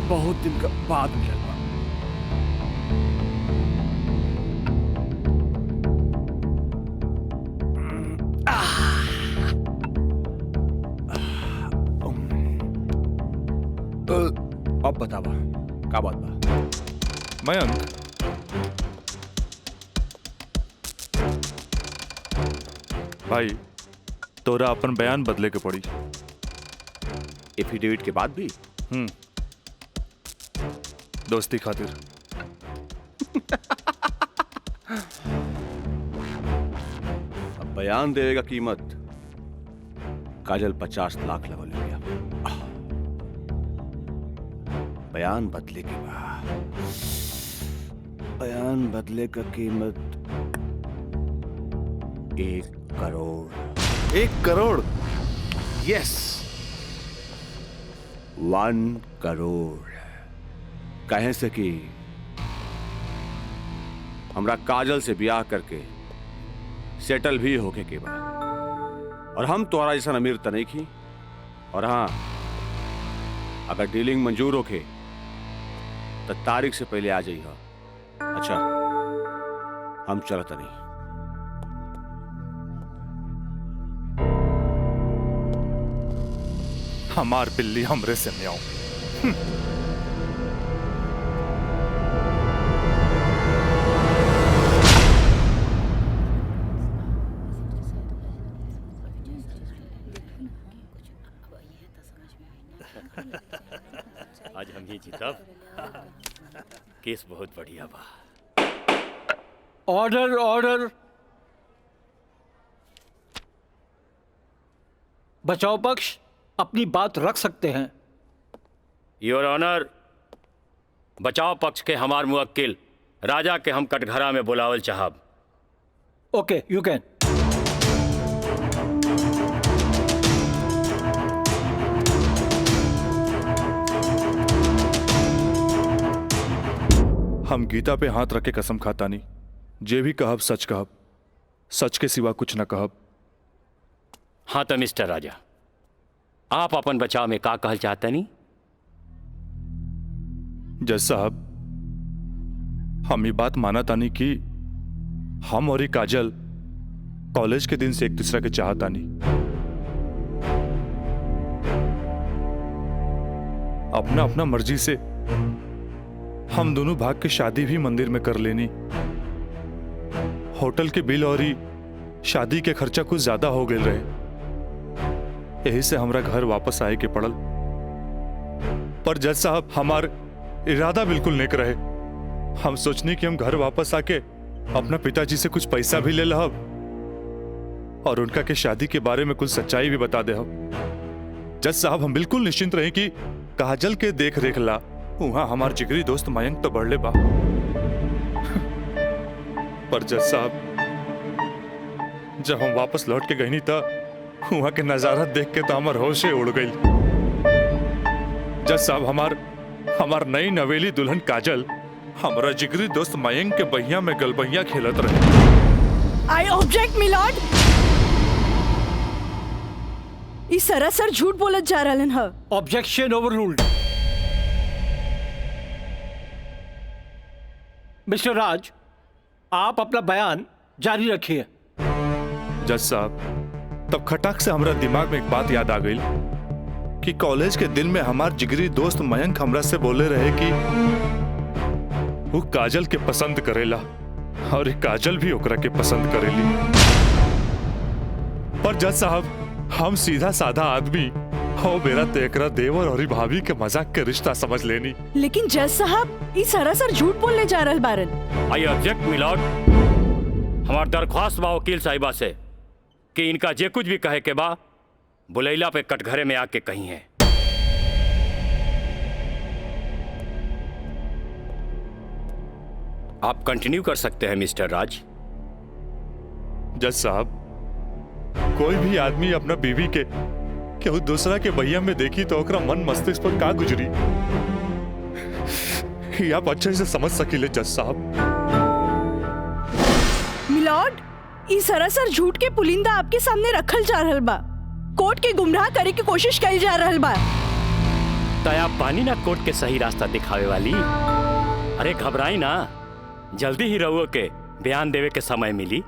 बहुत दिन का बाद मिलल बा। अब बतावा का बात बा? मयंक भाई तोरा अपन बयान बदले के पड़ी। एफिडेविट के बाद भी? दोस्ती खातिर। अब बयान देवे का कीमत काजल 50 लाख लगल गया। बयान बदले के बाद बयान बदले का कीमत 1 करोड़। 1 करोड़? यस 1 करोड़। कहे से कि हमरा काजल से ब्याह करके सेटल भी होके के बाद, और हम तोहरा जैसा अमीर त नहीं की। और हाँ, अगर डीलिंग मंजूर होके तो तारीख से पहले आ जाइए। अच्छा हम चलत नहीं। हमार बिल्ली हमरे से म्याऊं। आज हम ही जीतब। केस बहुत बढ़िया बा। Order order. बचाव पक्ष अपनी बात रख सकते हैं। योर ऑनर, बचाव पक्ष के हमार मुवक्किल राजा के हम कटघरा में बुलावल चाहब। ओके यू कैन। हम गीता पे हाथ रख के कसम खाता नहीं, जे भी कहब सच कहब, सच के सिवा कुछ न कहब। हाँ तो मिस्टर राजा, आप अपन बचाव में का कहल चाहते नहीं? जज साहब, हम ये बात माना तानी कि हम और ये काजल कॉलेज के दिन से एक दूसरे के चाहता नहीं। अपना अपना मर्जी से हम दोनों भाग के शादी भी मंदिर में कर लेनी। होटल के बिल और ही शादी के खर्चा कुछ ज्यादा हो गए रहे, यही से हमरा घर वापस आए के पड़ल। पर जज साहब, हमार इरादा बिल्कुल नेक रहे। हम सोचनी कि हम घर वापस आके अपना पिताजी से कुछ पैसा भी ले लहब और उनका के शादी के बारे में कुछ सच्चाई भी बता दे। जज साहब, हम बिल्कुल निश्चिंत रहे कि काजल के देख रेख ला वहां हमार जिगरी दोस्त मयंक तो बढ़ ले बा। पर जज साहब, जब हम वापस लौट के गई नहीं था, वहां के नजारा देख के तो हमार होशे उड़ गई। जज साहब, हमार नई नवेली दुल्हन काजल हमारा जिगरी दोस्त मयंक के बहिया में गलबहिया खेलत रहे। I object my lord. ई सरासर झूठ बोलत जा रहलन ह। Objection overruled. मिस्टर राज, आप अपना बयान जारी रखिए। जज साहब, तब खटाक से हमरा दिमाग में एक बात याद आ गई कि कॉलेज के दिन में हमार जिगरी दोस्त मयंक हमरा से बोले रहे कि वो काजल के पसंद करेला और काजल भी ओकरा के पसंद करेली। पर जज साहब हम सीधा साधा आदमी हो मेरा तेकरा देवर और भाभी के मजाक के रिश्ता समझ लेनी। लेकिन जज साहब इस सरासर झूठ बोलने जा रहल बारन। I object my lord. हमार दरख्वास्त बा वकील साहिबा से कि इनका जे कुछ भी कहे के बा बुलैला पे कटघरे में आके कही है। आप कंटिन्यू कर सकते हैं मिस्टर राज। जज साहब कोई भी आदमी अपना बीवी के केहू दूसरा के भैया में देखी तो ओकरा मन मस्तिष्क पर का गुजरी ये आप अच्छे से समझ सकीले जज साहब। मिलॉर्ड ई सरासर झूठ के पुलिंदा आपके सामने रखल जा रहल बा। कोर्ट के गुमराह करे की कोशिश करी जा रहल बा। तया पानी ना कोर्ट के सही रास्ता दिखावे वाली। अरे घबराई ना, जल्दी ही रहुओ के बयान देवे के समय मिली।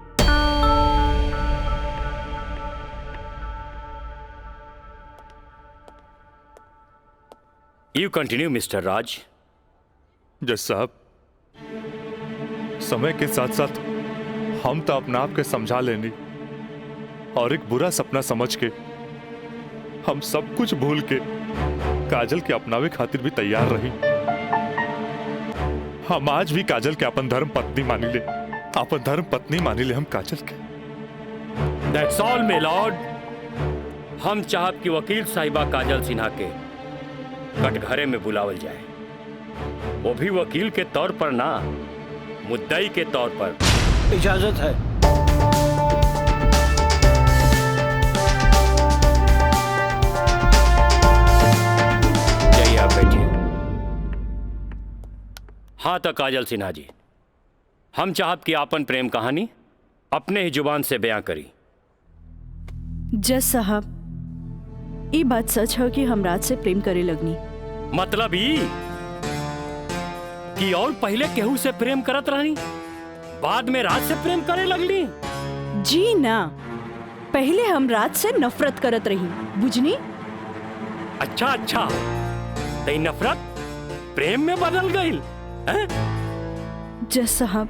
यू कंटिन्यू मिस्टर राज। जज साहब समय के साथ साथ हम तो अपना आप के समझा लेनी और एक बुरा सपना समझ के हम सब कुछ भूल के काजल के अपनावे खातिर भी तैयार रही। हम आज भी काजल के अपन धर्म पत्नी मानी ले, अपन धर्म पत्नी मानी ले हम काजल के। That's all, my lord। हम चाहत कि वकील साहिबा काजल सिन्हा के कटघरे में बुलावल जाए, वो भी वकील के तौर पर ना, मुद्दई के तौर पर। इजाजत है। जाइए आप बैठिए। हाँ तो काजल सिन्हा जी, हम चाहत कि आपन प्रेम कहानी अपने ही जुबान से बयां करी। जज साहब ये बात सच है कि हम राज से प्रेम करे लगनी। मतलब ई कि और पहले केहू से प्रेम करत रहनी, बाद में राज से प्रेम करे लगली? जी ना, पहले हम राज से नफरत करत रही, बुझनी? अच्छा अच्छा, तो नफरत प्रेम में बदल गई? जज साहब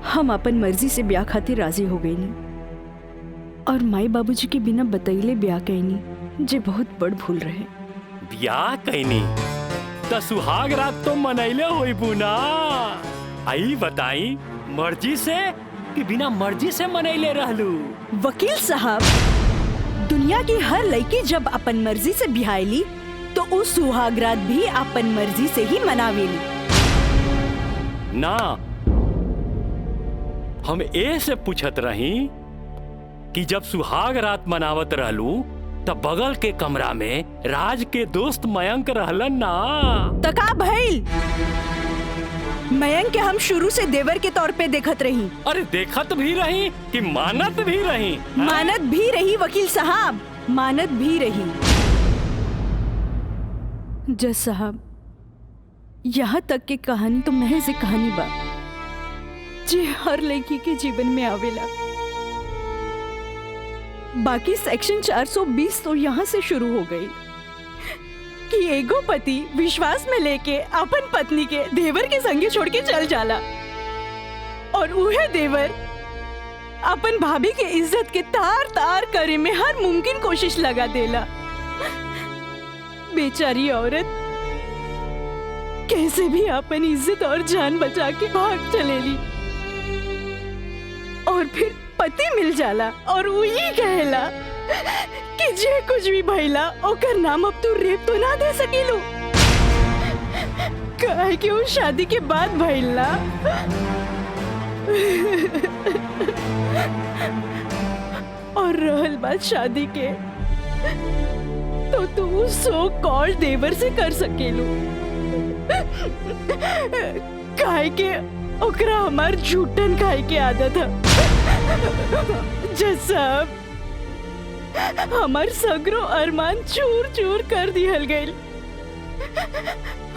हम अपन मर्जी से ब्याह खातिर राजी हो गई नी और माई बाबूजी के बिना बतैले ब्याह कहनी, जे बहुत बड़ भूल रहे। ब्याह कहनी तो सुहाग रात तो मनैले होई बुना। आई बताई, मर्जी से कि बिना मर्जी से मनैले रहलू? वकील साहब दुनिया की हर लड़की जब अपन मर्जी से बिहाईली तो उस सुहाग रात भी अपन मर्जी से ही मनावेली ना। हम ए से पूछत रही कि जब सुहाग रात मनावत रहलू तब बगल के कमरा में राज के दोस्त मयंक रहलन ना। तका भइल, मयंक के हम शुरू से देवर के तौर पे देखत रही। अरे देखत भी रही कि मानत भी रही? मानत भी रही वकील साहब, मानत भी रही। जज साहब यहाँ तक के कहानी तो महज एक कहानी बा जे हर लड़की के जीवन में आवेला। बाकी सेक्शन 420 तो यहाँ से शुरू हो गई कि एगो पति विश्वास में लेके अपन पत्नी के देवर के संगे छोड़ के चल जाला और उहे देवर अपन भाभी के इज्जत के तार तार करे में हर मुमकिन कोशिश लगा देला। बेचारी औरत कैसे भी अपन इज्जत और जान बचा के भाग चलेली और फिर पति मिल जाला और वही कहला कि जे कुछ भी भइला ओकर नाम अब तू रेप तो ना दे सकीलू, काहे कि वो शादी के बाद भइला। और रहल बात शादी के तो तू सो कॉल देवर से कर सकेलू, काहे के ओकरा हमार झूठन खाए के आदत है। जज साहब हमार सगरो अरमान चूर चूर कर दिहल गइल।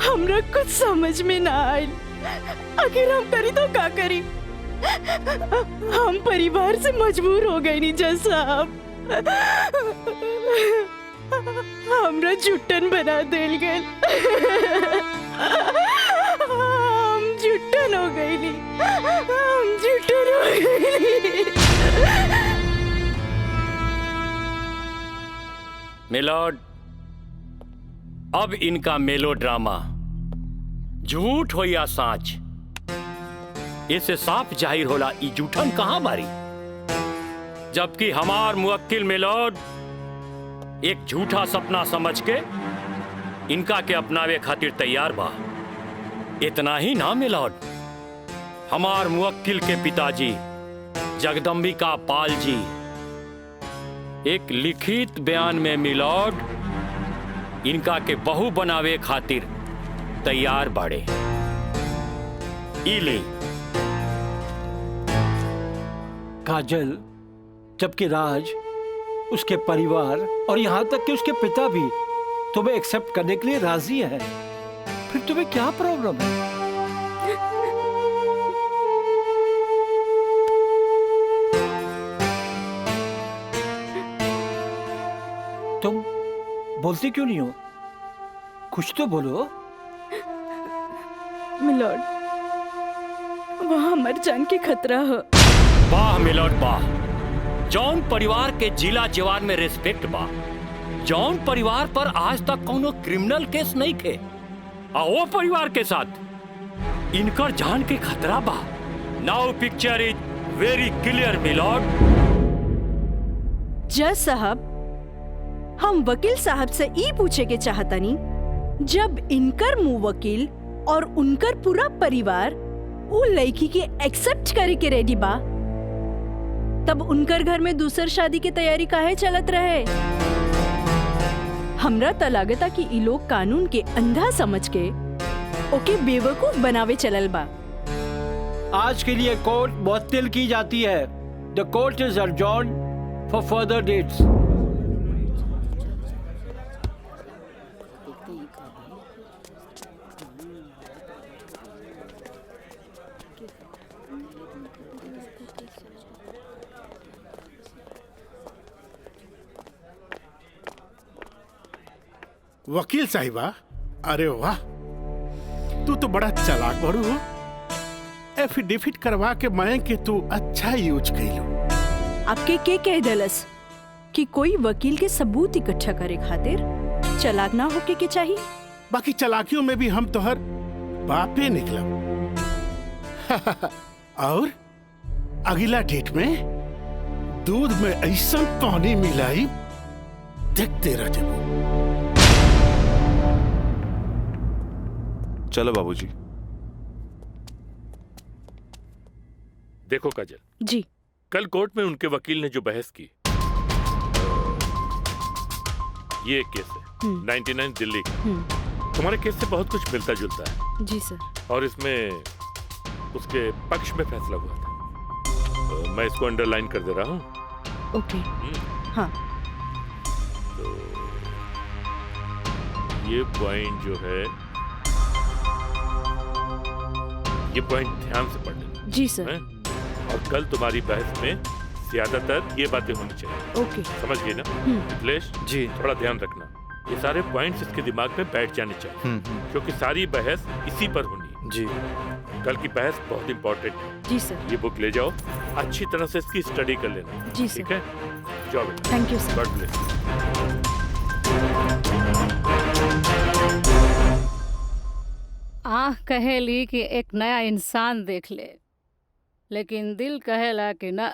हमरा कुछ समझ में ना आइल, आखिर हम करी तो का करी। हम परिवार से मजबूर हो गए नी जज साहब। हमरा जुट्टन बना देल गए। हम जुट्टन हो गईली, हम जुट्टन हो गईली। मिलॉर्ड, अब इनका मेलोड्रामा झूठ हो या साच, इससे साफ जाहिर होला ई जूठन कहां मारी। जबकि हमार मुवक्किल मिलॉर्ड एक झूठा सपना समझ के इनका के अपनावे खातिर तैयार बा। इतना ही ना मिलॉर्ड, हमार मुवक्किल के पिताजी जगदम्बिका पाल जी एक लिखित बयान में मिलॉर्ड इनका के बहू बनावे खातिर तैयार बाड़े। इली काजल, जबकि राज, उसके परिवार और यहाँ तक कि उसके पिता भी तुम्हें एक्सेप्ट करने के लिए राजी है, फिर तुम्हें क्या प्रॉब्लम है? तुम बोलती क्यों नहीं हो? कुछ तो बोलो। मिलॉर्ड, वहाँ मर जान के खतरा है। वाह मिलॉर्ड वाह, जौन परिवार के जिला जवान में रिस्पेक्ट बा, जौन परिवार पर आज तक कोनो क्रिमिनल केस नहीं थे, और वो परिवार के साथ इनकर जान के खतरा बा। Now picture is very clear milord. जज साहब, हम वकील साहब से ई पूछे के चाहतनी, जब इनकर मुवक्किल और उनकर पूरा परिवार वो लड़की के एक्सेप्ट करे के रेडी बा, तब उनकर घर में दूसर शादी की तैयारी काहे चलत रहे? हमरा त लागता कि ई लोग कानून के अंधा समझ के ओके बेवकूफ बनावे चलल बा। आज के लिए कोर्ट मुअत्तल की जाती है। The court is adjourned for further dates. वकील साहिबा, अरे वाह, तू तो बड़ा चालाक बड़ू हो। एफिडेविट करवा के मैं कि तू अच्छा यूज कैलू। आपके के कह दलस कि कोई वकील के सबूत इकट्ठा करे खातिर चालाक ना होके के चाहिए? बाकी चालाकियों में भी हम तोहर बापे निकलब। और अगला डेट में दूध में ऐसा पानी मिलाई, देखते रह जाओ। चलो बाबूजी। देखो काजल जी, कल कोर्ट में उनके वकील ने जो बहस की, ये एक केस है 99 दिल्ली का। तुम्हारे केस से बहुत कुछ मिलता जुलता है। जी सर। और इसमें उसके पक्ष में फैसला हुआ था। मैं इसको अंडरलाइन कर दे रहा हूँ। ओके। हाँ। तो ये पॉइंट जो है, ये पॉइंट ध्यान से पढ़ लेना। जी सर। और कल तुम्हारी बहस में ज्यादातर ये बातें होनी चाहिए। ओके। समझ गई ना मिथिलेश? जी। थोड़ा ध्यान रखना, ये सारे पॉइंट्स इसके दिमाग में बैठ जाने चाहिए, क्योंकि सारी बहस इसी पर होनी है। जी। कल की बहस बहुत इंपॉर्टेंट है। जी सर। ये बुक ले जाओ, अच्छी तरह से इसकी स्टडी कर लेना। जी सर। ठीक है, जाओ बेटा। Thank you sir. God bless. आँख कहेली कि एक नया इंसान देख ले, लेकिन दिल कहेला कि न।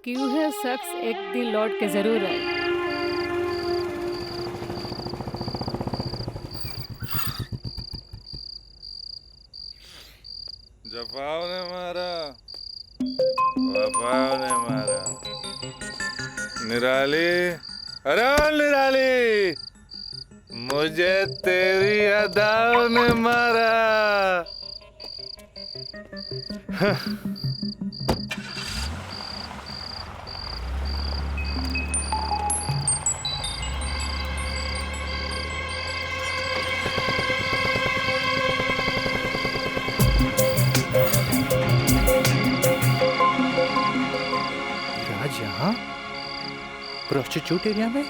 कि वह शख्स एक दिन लौट के जरूर आए। जफाओ ने मारा, वफाओ ने मारा। निराली, अरे निराली, मुझे तेरी अदाओं ने मारा। प्रोस्टिट्यूट एरिया में?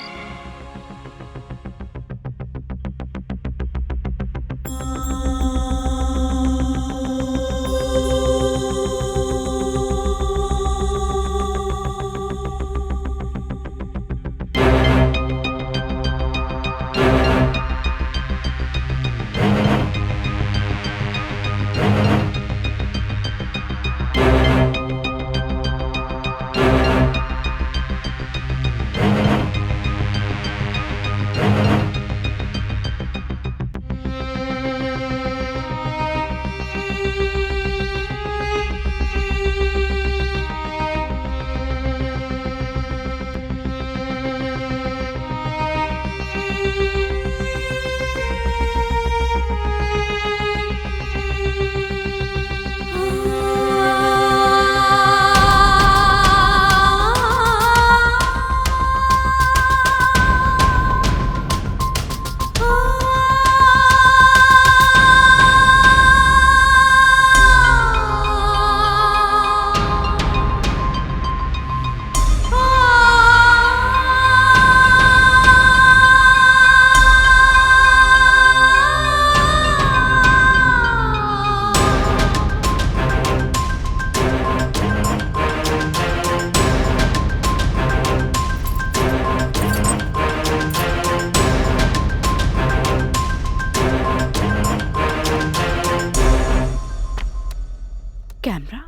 कैमरा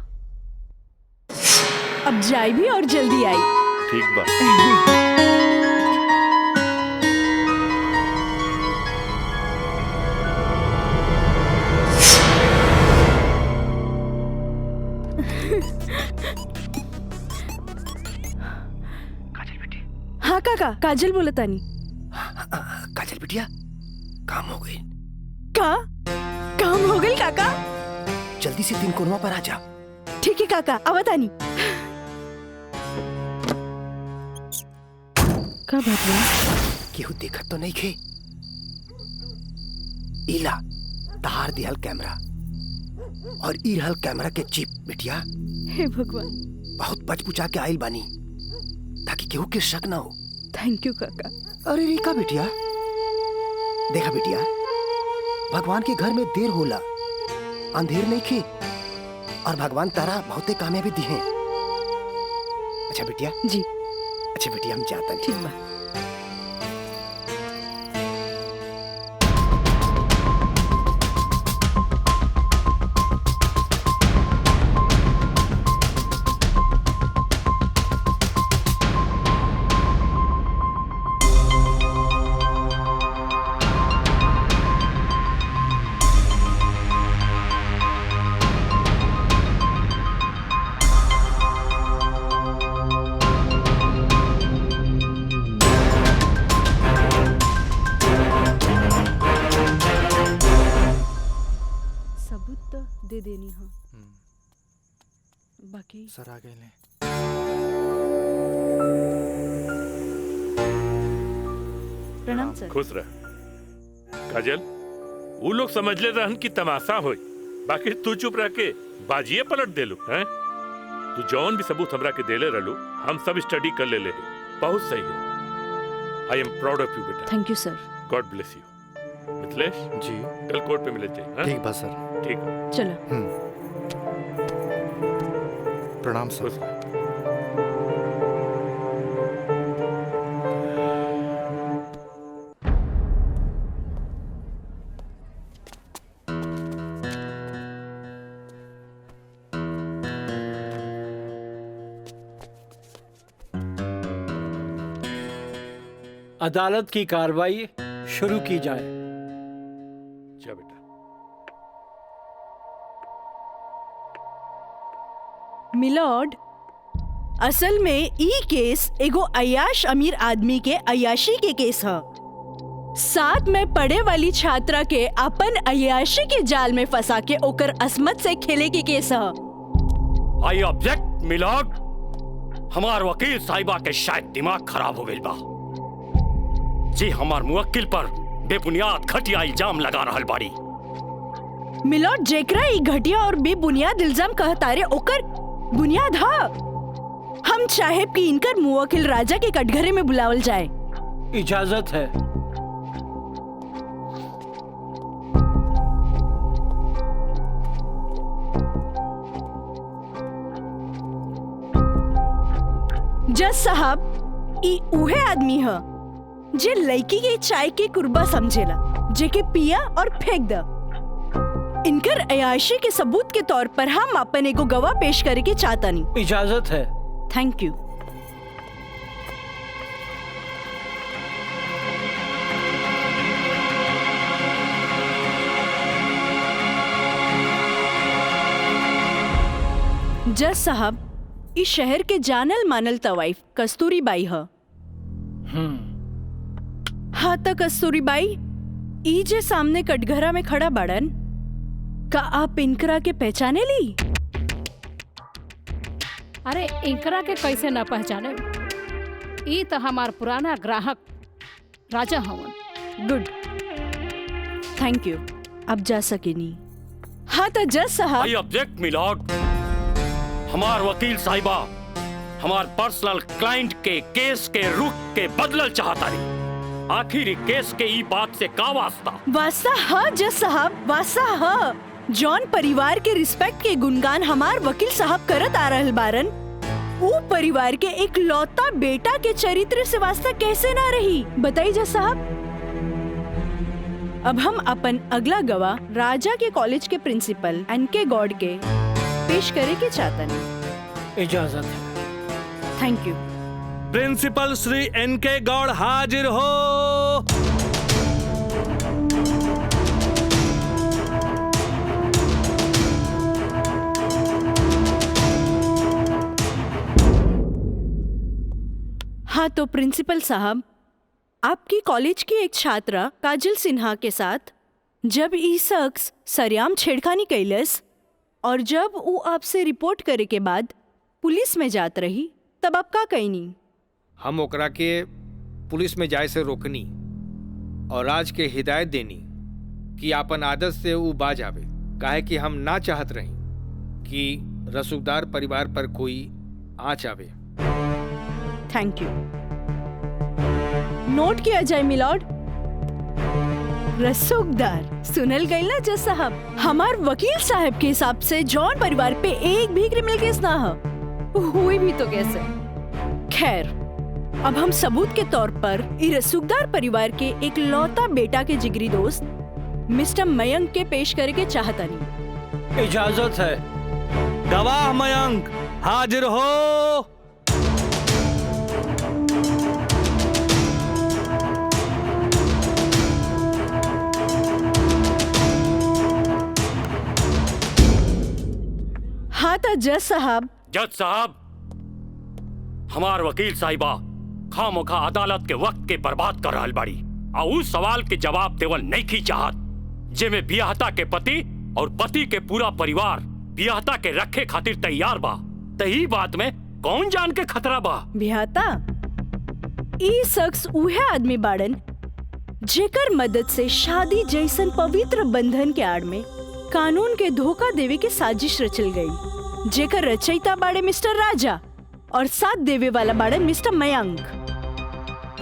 अब जाए भी और जल्दी आई। ठीक बा। हाँ काका, काजल बोला तानी। काजल बिटिया काम हो गई। काम हो गई काका? जल्दी से 3 कोनवा पर आ जा। ठीक है काका, आवतानी। का बात है? केहू देखत तो नहीं खे। इला तार दिहल कैमरा और ई रहल कैमरा के चिप बिटिया। हे भगवान, बहुत बचपुचा के आइल बानी ताकि केहू के शक ना हो। थैंक यू काका। अरे रिका बिटिया, देखा बिटिया, भगवान के घर में देर होला, अंधेर नहीं खे, और भगवान तारा बहुते कामयाबी दी है। अच्छा बिटिया जी। अच्छा बिटिया, हम जाता हैं। ठीक बा। दे देनी हाँ। बाकी सर आ गए ले। प्रणाम सर। खुश रह काजल। वो लोग समझ ले रहन की तमाशा होई, बाकी तू चुप रह के बाजिए पलट देलू हैं। तू जौन भी सबूत हमरा के देले रहलू, हम सब स्टडी कर ले बहुत सही है। I am proud of you बेटा। Thank you sir. God bless you. Mithilesh ji, कल कोर्ट पे मिले थे। ठीक बा सर। ठीक। चलो। प्रणाम सर। अदालत की कार्रवाई शुरू की जाए। जा बेटा। मिलॉर्ड, असल में ई केस एगो अय्याश अमीर आदमी के अय्याशी के केस है। साथ में पढ़े वाली छात्रा के अपन अय्याशी के जाल में फंसा के ओकर असमत से खेले के केस है। I object my lord. हमार वकील साहिबा के शायद दिमाग खराब हो गई बा जी। हमार मुवक्किल पर बेबुनियाद घटिया इल्जाम लगा रहल बाड़ी। मिलॉर्ड, जेकरा ई घटिया और बेबुनियाद इल्जाम कहतारे ओकर बुनियाद है। हम चाहे कि इनकर मुवक्किल राजा के कटघरे में बुलावल जाए। इजाजत है। जज साहब, ई उहे आदमी ह जे लड़की के चाय के कुर्बा समझेला, जेके पिया और फेंक द। इनकर अयाशी के सबूत के तौर पर हम अपन एगो गवाह पेश करे के चाहतानी। इजाजत है। Thank you. जज साहब, इस शहर के जानल मानल तवाइफ कस्तूरी बाई ह। हाँ तो कस्तूरी बाई, ई जे सामने कटघरा में खड़ा बाड़न, का आप इनकरा के पहचाने ली? अरे इनकरा के कैसे ना पहचाने? ई तो हमार पुराना ग्राहक राजा हवन। Good, thank you. अब जा सकेनी। हाँ तो जज साहब। I object my lord. हमार वकील साहिबा हमार पर्सनल क्लाइंट के केस के रुख के बदलल चाहता रही। आखिर केस के ई बात से का वास्ता? वास्ता हाँ जज साहब, वास्ता हाँ। जॉन परिवार के रिस्पेक्ट के गुणगान हमार वकील साहब करत आ रहल बारन, वो परिवार के एक लौता बेटा के चरित्र से वास्ता कैसे ना रही? बताइए जज साहब। अब हम अपन अगला गवाह राजा के कॉलेज के प्रिंसिपल एनके गॉड के पेश करे के चाहतनी। इजाजत है। Thank you. प्रिंसिपल श्री एनके गौड़ हाजिर हो। हाँ तो प्रिंसिपल साहब, आपकी कॉलेज की एक छात्रा काजल सिन्हा के साथ जब ई शख्स सरेआम छेड़खानी कैलस और जब वो आपसे रिपोर्ट करे के बाद पुलिस में जात रही, तब आप का कहनी? हम ओकरा के पुलिस में जाए से रोकनी और राज के हिदायत देनी कि अपन आदत से वो बाज आवे, काहे कि हम ना चाहत रही कि रसूखदार परिवार पर कोई आँच आवे। Thank you. नोट किया जाए मिलॉर्ड। रसूखदार सुनल गई ना जज साहब? हमार वकील साहब के हिसाब से जॉन परिवार पे एक भी क्रिमिनल केस ना है। हुई भी तो कैसे? खैर, अब हम सबूत के तौर पर इस रसूखदार परिवार के एक लौता बेटा के जिगरी दोस्त मिस्टर मयंक के पेश करे के चाहता नहीं। इजाजत है। गवाह मयंक हाजिर हो। हाँ तो जज साहब। जज साहब, हमार वकील साहिबा खामोखा अदालत के वक्त के बर्बाद कर रहल बाड़ी और उस सवाल के जवाब देवल नहीं की चाहत जेमे बियाहता के पति और पति के पूरा परिवार बियाहता के रखे खातिर तैयार बा। तही बात में कौन जान के खतरा बा? बियाहता ई शख्स उहे आदमी बाड़न जेकर मदद से शादी जैसन पवित्र बंधन के आड़ में कानून के धोखा देवे के साजिश रचल गई, जेकर रचयिता बाड़े मिस्टर राजा और साथ देवे वाला बाड़े मिस्टर मयंक।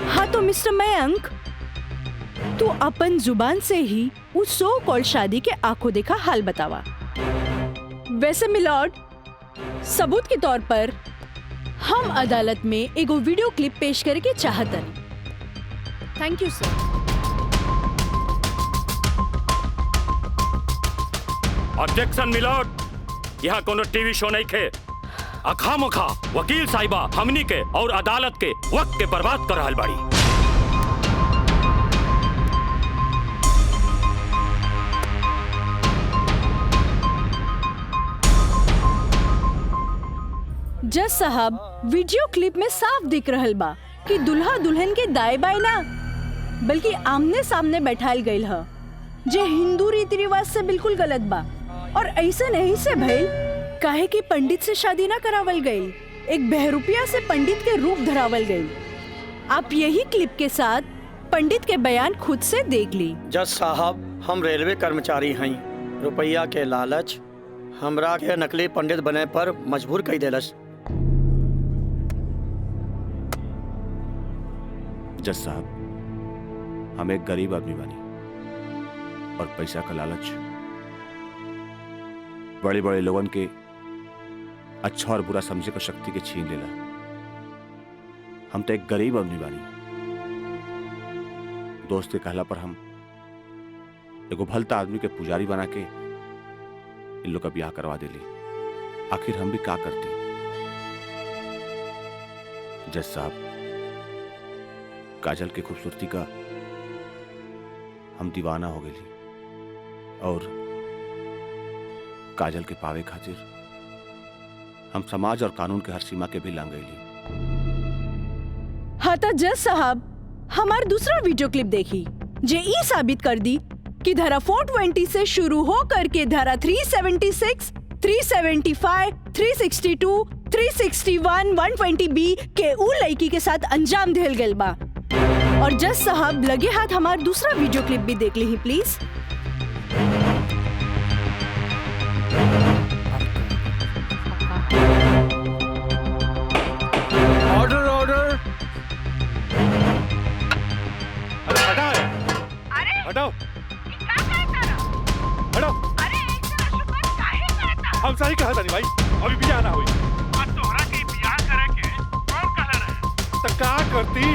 हाँ तो मिस्टर मयंक, तू अपन जुबान से ही उस सो कॉल शादी के आंखों देखा हाल बतावा। वैसे मिलॉर्ड, सबूत के तौर पर हम अदालत में एगो वीडियो क्लिप पेश करे के चाहतन। Thank you sir. Objection milord, यहाँ कोनो टीवी शो नहीं खे। अखामोखा वकील साहिबा हमनी के और अदालत के वक्त के बर्बाद कर रहल बाड़ी। जज साहब, वीडियो क्लिप में साफ दिख रहल बा कि दुल्हा दुल्हन के दाएं बाएं ना बल्कि आमने सामने बैठाल गईल ह, जे हिंदू रीति रिवाज से बिल्कुल गलत बा। और ऐसे नहीं से भइल काहे कि पंडित से शादी ना करावल गई, एक बहरूपिया से पंडित के रूप धरावल गई। आप यही क्लिप के साथ पंडित के बयान खुद से देख ली। जज साहब, हम रेलवे कर्मचारी हैं। रुपया के लालच हमरा के नकली पंडित बने पर मजबूर कई देलस। जज साहब, हम एक गरीब आदमी बानी और पैसा का लालच बड़े बड़े लोगन के अच्छा और बुरा समझे का शक्ति के छीन लेला। हम तो एक गरीब आदमी बानी। दोस्त के कहला पर हम एगो भलता आदमी के पुजारी बना के इन लोग का ब्याह करवा देली। आखिर हम भी क्या करती? जज साहब, काजल की खूबसूरती का हम दीवाना हो गई और काजल के पावे खातिर हम समाज और कानून के हर सीमा के भी लांग गईली। हाँ तो जज साहब, हमार दूसरा वीडियो क्लिप देखी जे ई साबित कर दी कि धारा 420 से शुरू हो करके धारा 376, 375, 362, 361, 120B के उ लड़की के साथ अंजाम दिल गल बा। और जज साहब लगे हाथ हमार दूसरा वीडियो क्लिप भी देख ली प्लीज। Order order. हटाओ हटाओ। हम सही कहा था नहीं भाई, अभी बियाह ना हुई। तोहरा के बियाह करे के कौन कहले रहे? तो का करती?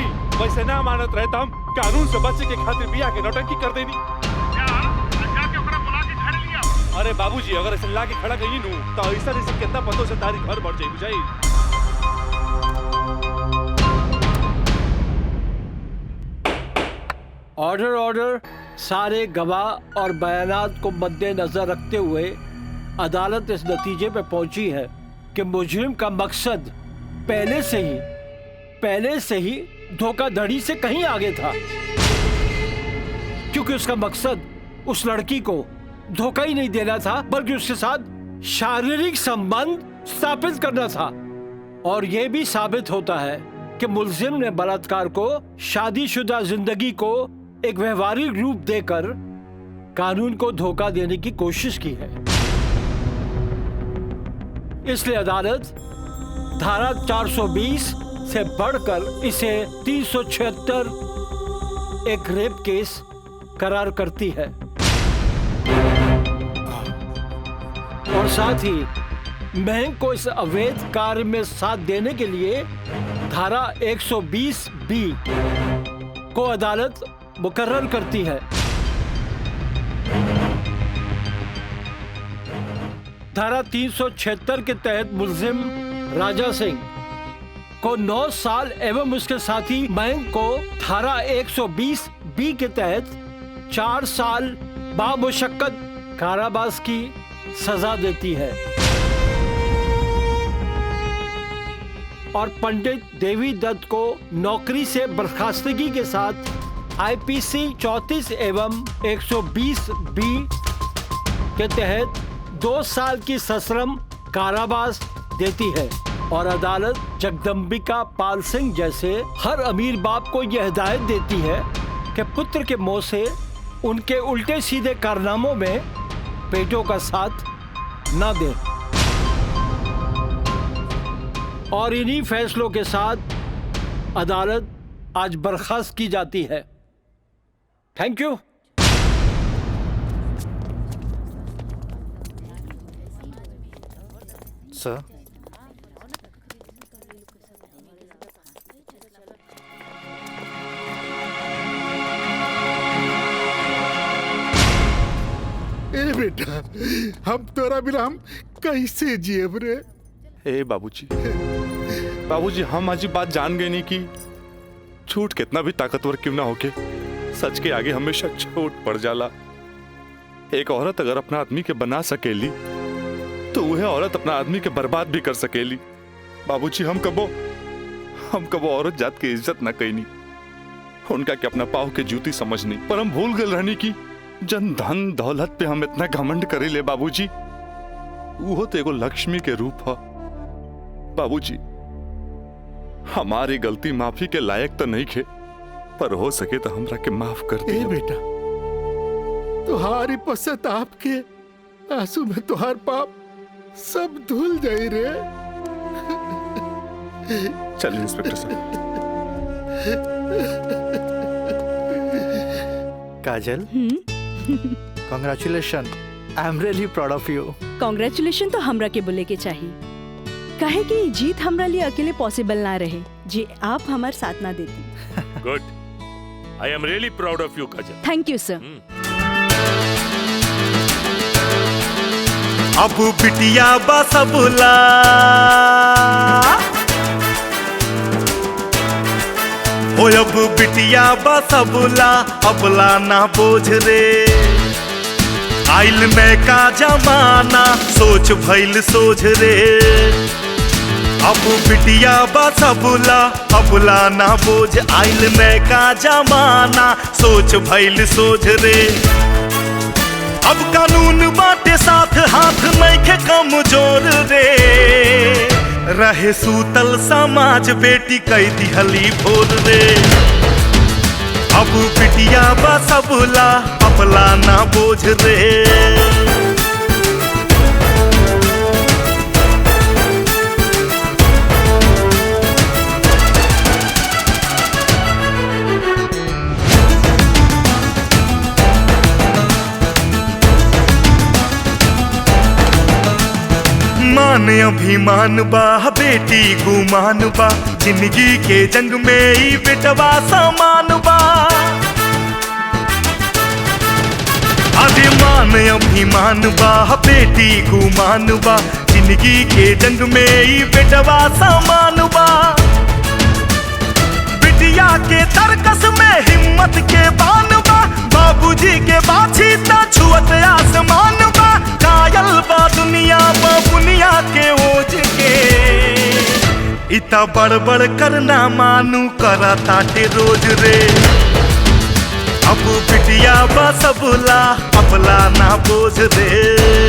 वैसे ना मानत रहे तो हम कानून से बचे के खातिर बियाह के नौटंकी कर देनी। जाके ओकरा बुला के झाड़ लिया। अरे बाबूजी, अगर ऐसे ला के खड़ा कहीं नू तो ऐसा नहीं कितना पतों से तारी घर बढ़ जाई, बुझाई? Order order. सारे गवाह और बयानात को मद्देनजर रखते हुए अदालत इस नतीजे पर पहुंची है कि मुजरिम का मकसद पहले से ही धोखाधड़ी से कहीं आगे था, क्योंकि उसका मकसद उस लड़की को धोखा ही नहीं देना था बल्कि उसके साथ शारीरिक संबंध स्थापित करना था। और यह भी साबित होता है कि मुलजिम ने बलात्कार को शादीशुदा जिंदगी को एक व्यवहारिक रूप देकर कानून को धोखा देने की कोशिश की है। इसलिए अदालत धारा 420 से बढ़कर इसे 376 एक रेप केस करार करती है और साथ ही महंग को इस अवैध कार्य में साथ देने के लिए धारा 120B को अदालत मुकर्रर करती है। धारा 376 के तहत मुलजिम राजा सिंह को 9 साल एवं उसके साथी मयंक को धारा 120B के तहत 4 साल बामुशक्कत कारावास की सजा देती है और पंडित देवी दत्त को नौकरी से बर्खास्तगी के साथ IPC 34 एवं 120B के तहत 2 साल की सश्रम कारावास देती है और अदालत जगदम्बिका पाल सिंह जैसे हर अमीर बाप को यह हिदायत देती है कि पुत्र के मुंह से उनके उल्टे सीधे कारनामों में बेटों का साथ न दें। और इन्हीं फैसलों के साथ अदालत आज बर्खास्त की जाती है। Thank you. सर, ए बेटा, हम तोरा बिना हम कैसे जियब रे? ए बाबूजी, हम आज बात जान गए नहीं कि झूठ कितना भी ताकतवर क्यों ना होके सच के आगे हमेशा छोट पड़ जाला। एक औरत अगर अपना आदमी के बना सकेली तो वह औरत अपना आदमी के बर्बाद भी कर सकेली। बाबूजी, हम कबो औरत जात की इज्जत ना कईनी, उनका के अपना पाव के जूती समझनी, पर हम भूल गए रहनी की जन धन दौलत पे हम इतना घमंड करे ले। बाबूजी, वो तो एगो लक्ष्मी के रूप है। बाबूजी, हमारी गलती माफी के लायक तो नहीं खे, पर हो सके तो हमरा के माफ कर दिया। बेटा, तुहारी पश्चाताप के आंसू में तुहार पाप सब धुल जाई रे। चलिए इंस्पेक्टर साहब। Kajal congratulations, I am really proud of you. Congratulations तो हमरा के बोले के चाहिए, काहे कि जीत हमरा लिए अकेले पॉसिबल ना रहे जी आप हमार साथ ना देती। Good, I am really proud of you Kajal. Thank you sir. अब बिटिया बसबुला हो, अब बिटिया बसबुला अबला ना बोझ रे, आइल में का जमाना सोच भइल सोझ रे। अब बिटिया बसबुला अबला ना बोझ, आइल में का जमाना सोच भइल सोझ रे। अब कानून बाटे साथ हाथ नइखे कमजोर रे, रहे सूतल समाज बेटी कई दिहली भोर रे। अब बिटिया बसबुला अबला ना बोझ रे। मान अभिमान बा बेटी गुमान बा, जिंदगी के जंग में ही बेटवा समान बा। अरे मान अभिमान बा बेटी गुमान बा, जिंदगी के जंग में ही बेटवा समान बा। बिटिया के तरकस में हिम्मत के बान बा, बाबूजी के बाछी ता छुअत आसमान बा। कायल बा दुनिया बा बुनिया के ओझ के, इता बड़बड़ करना मानू करा ताटे रोज रे। अब बिटिया बसबुला अबला ना बोझ रे।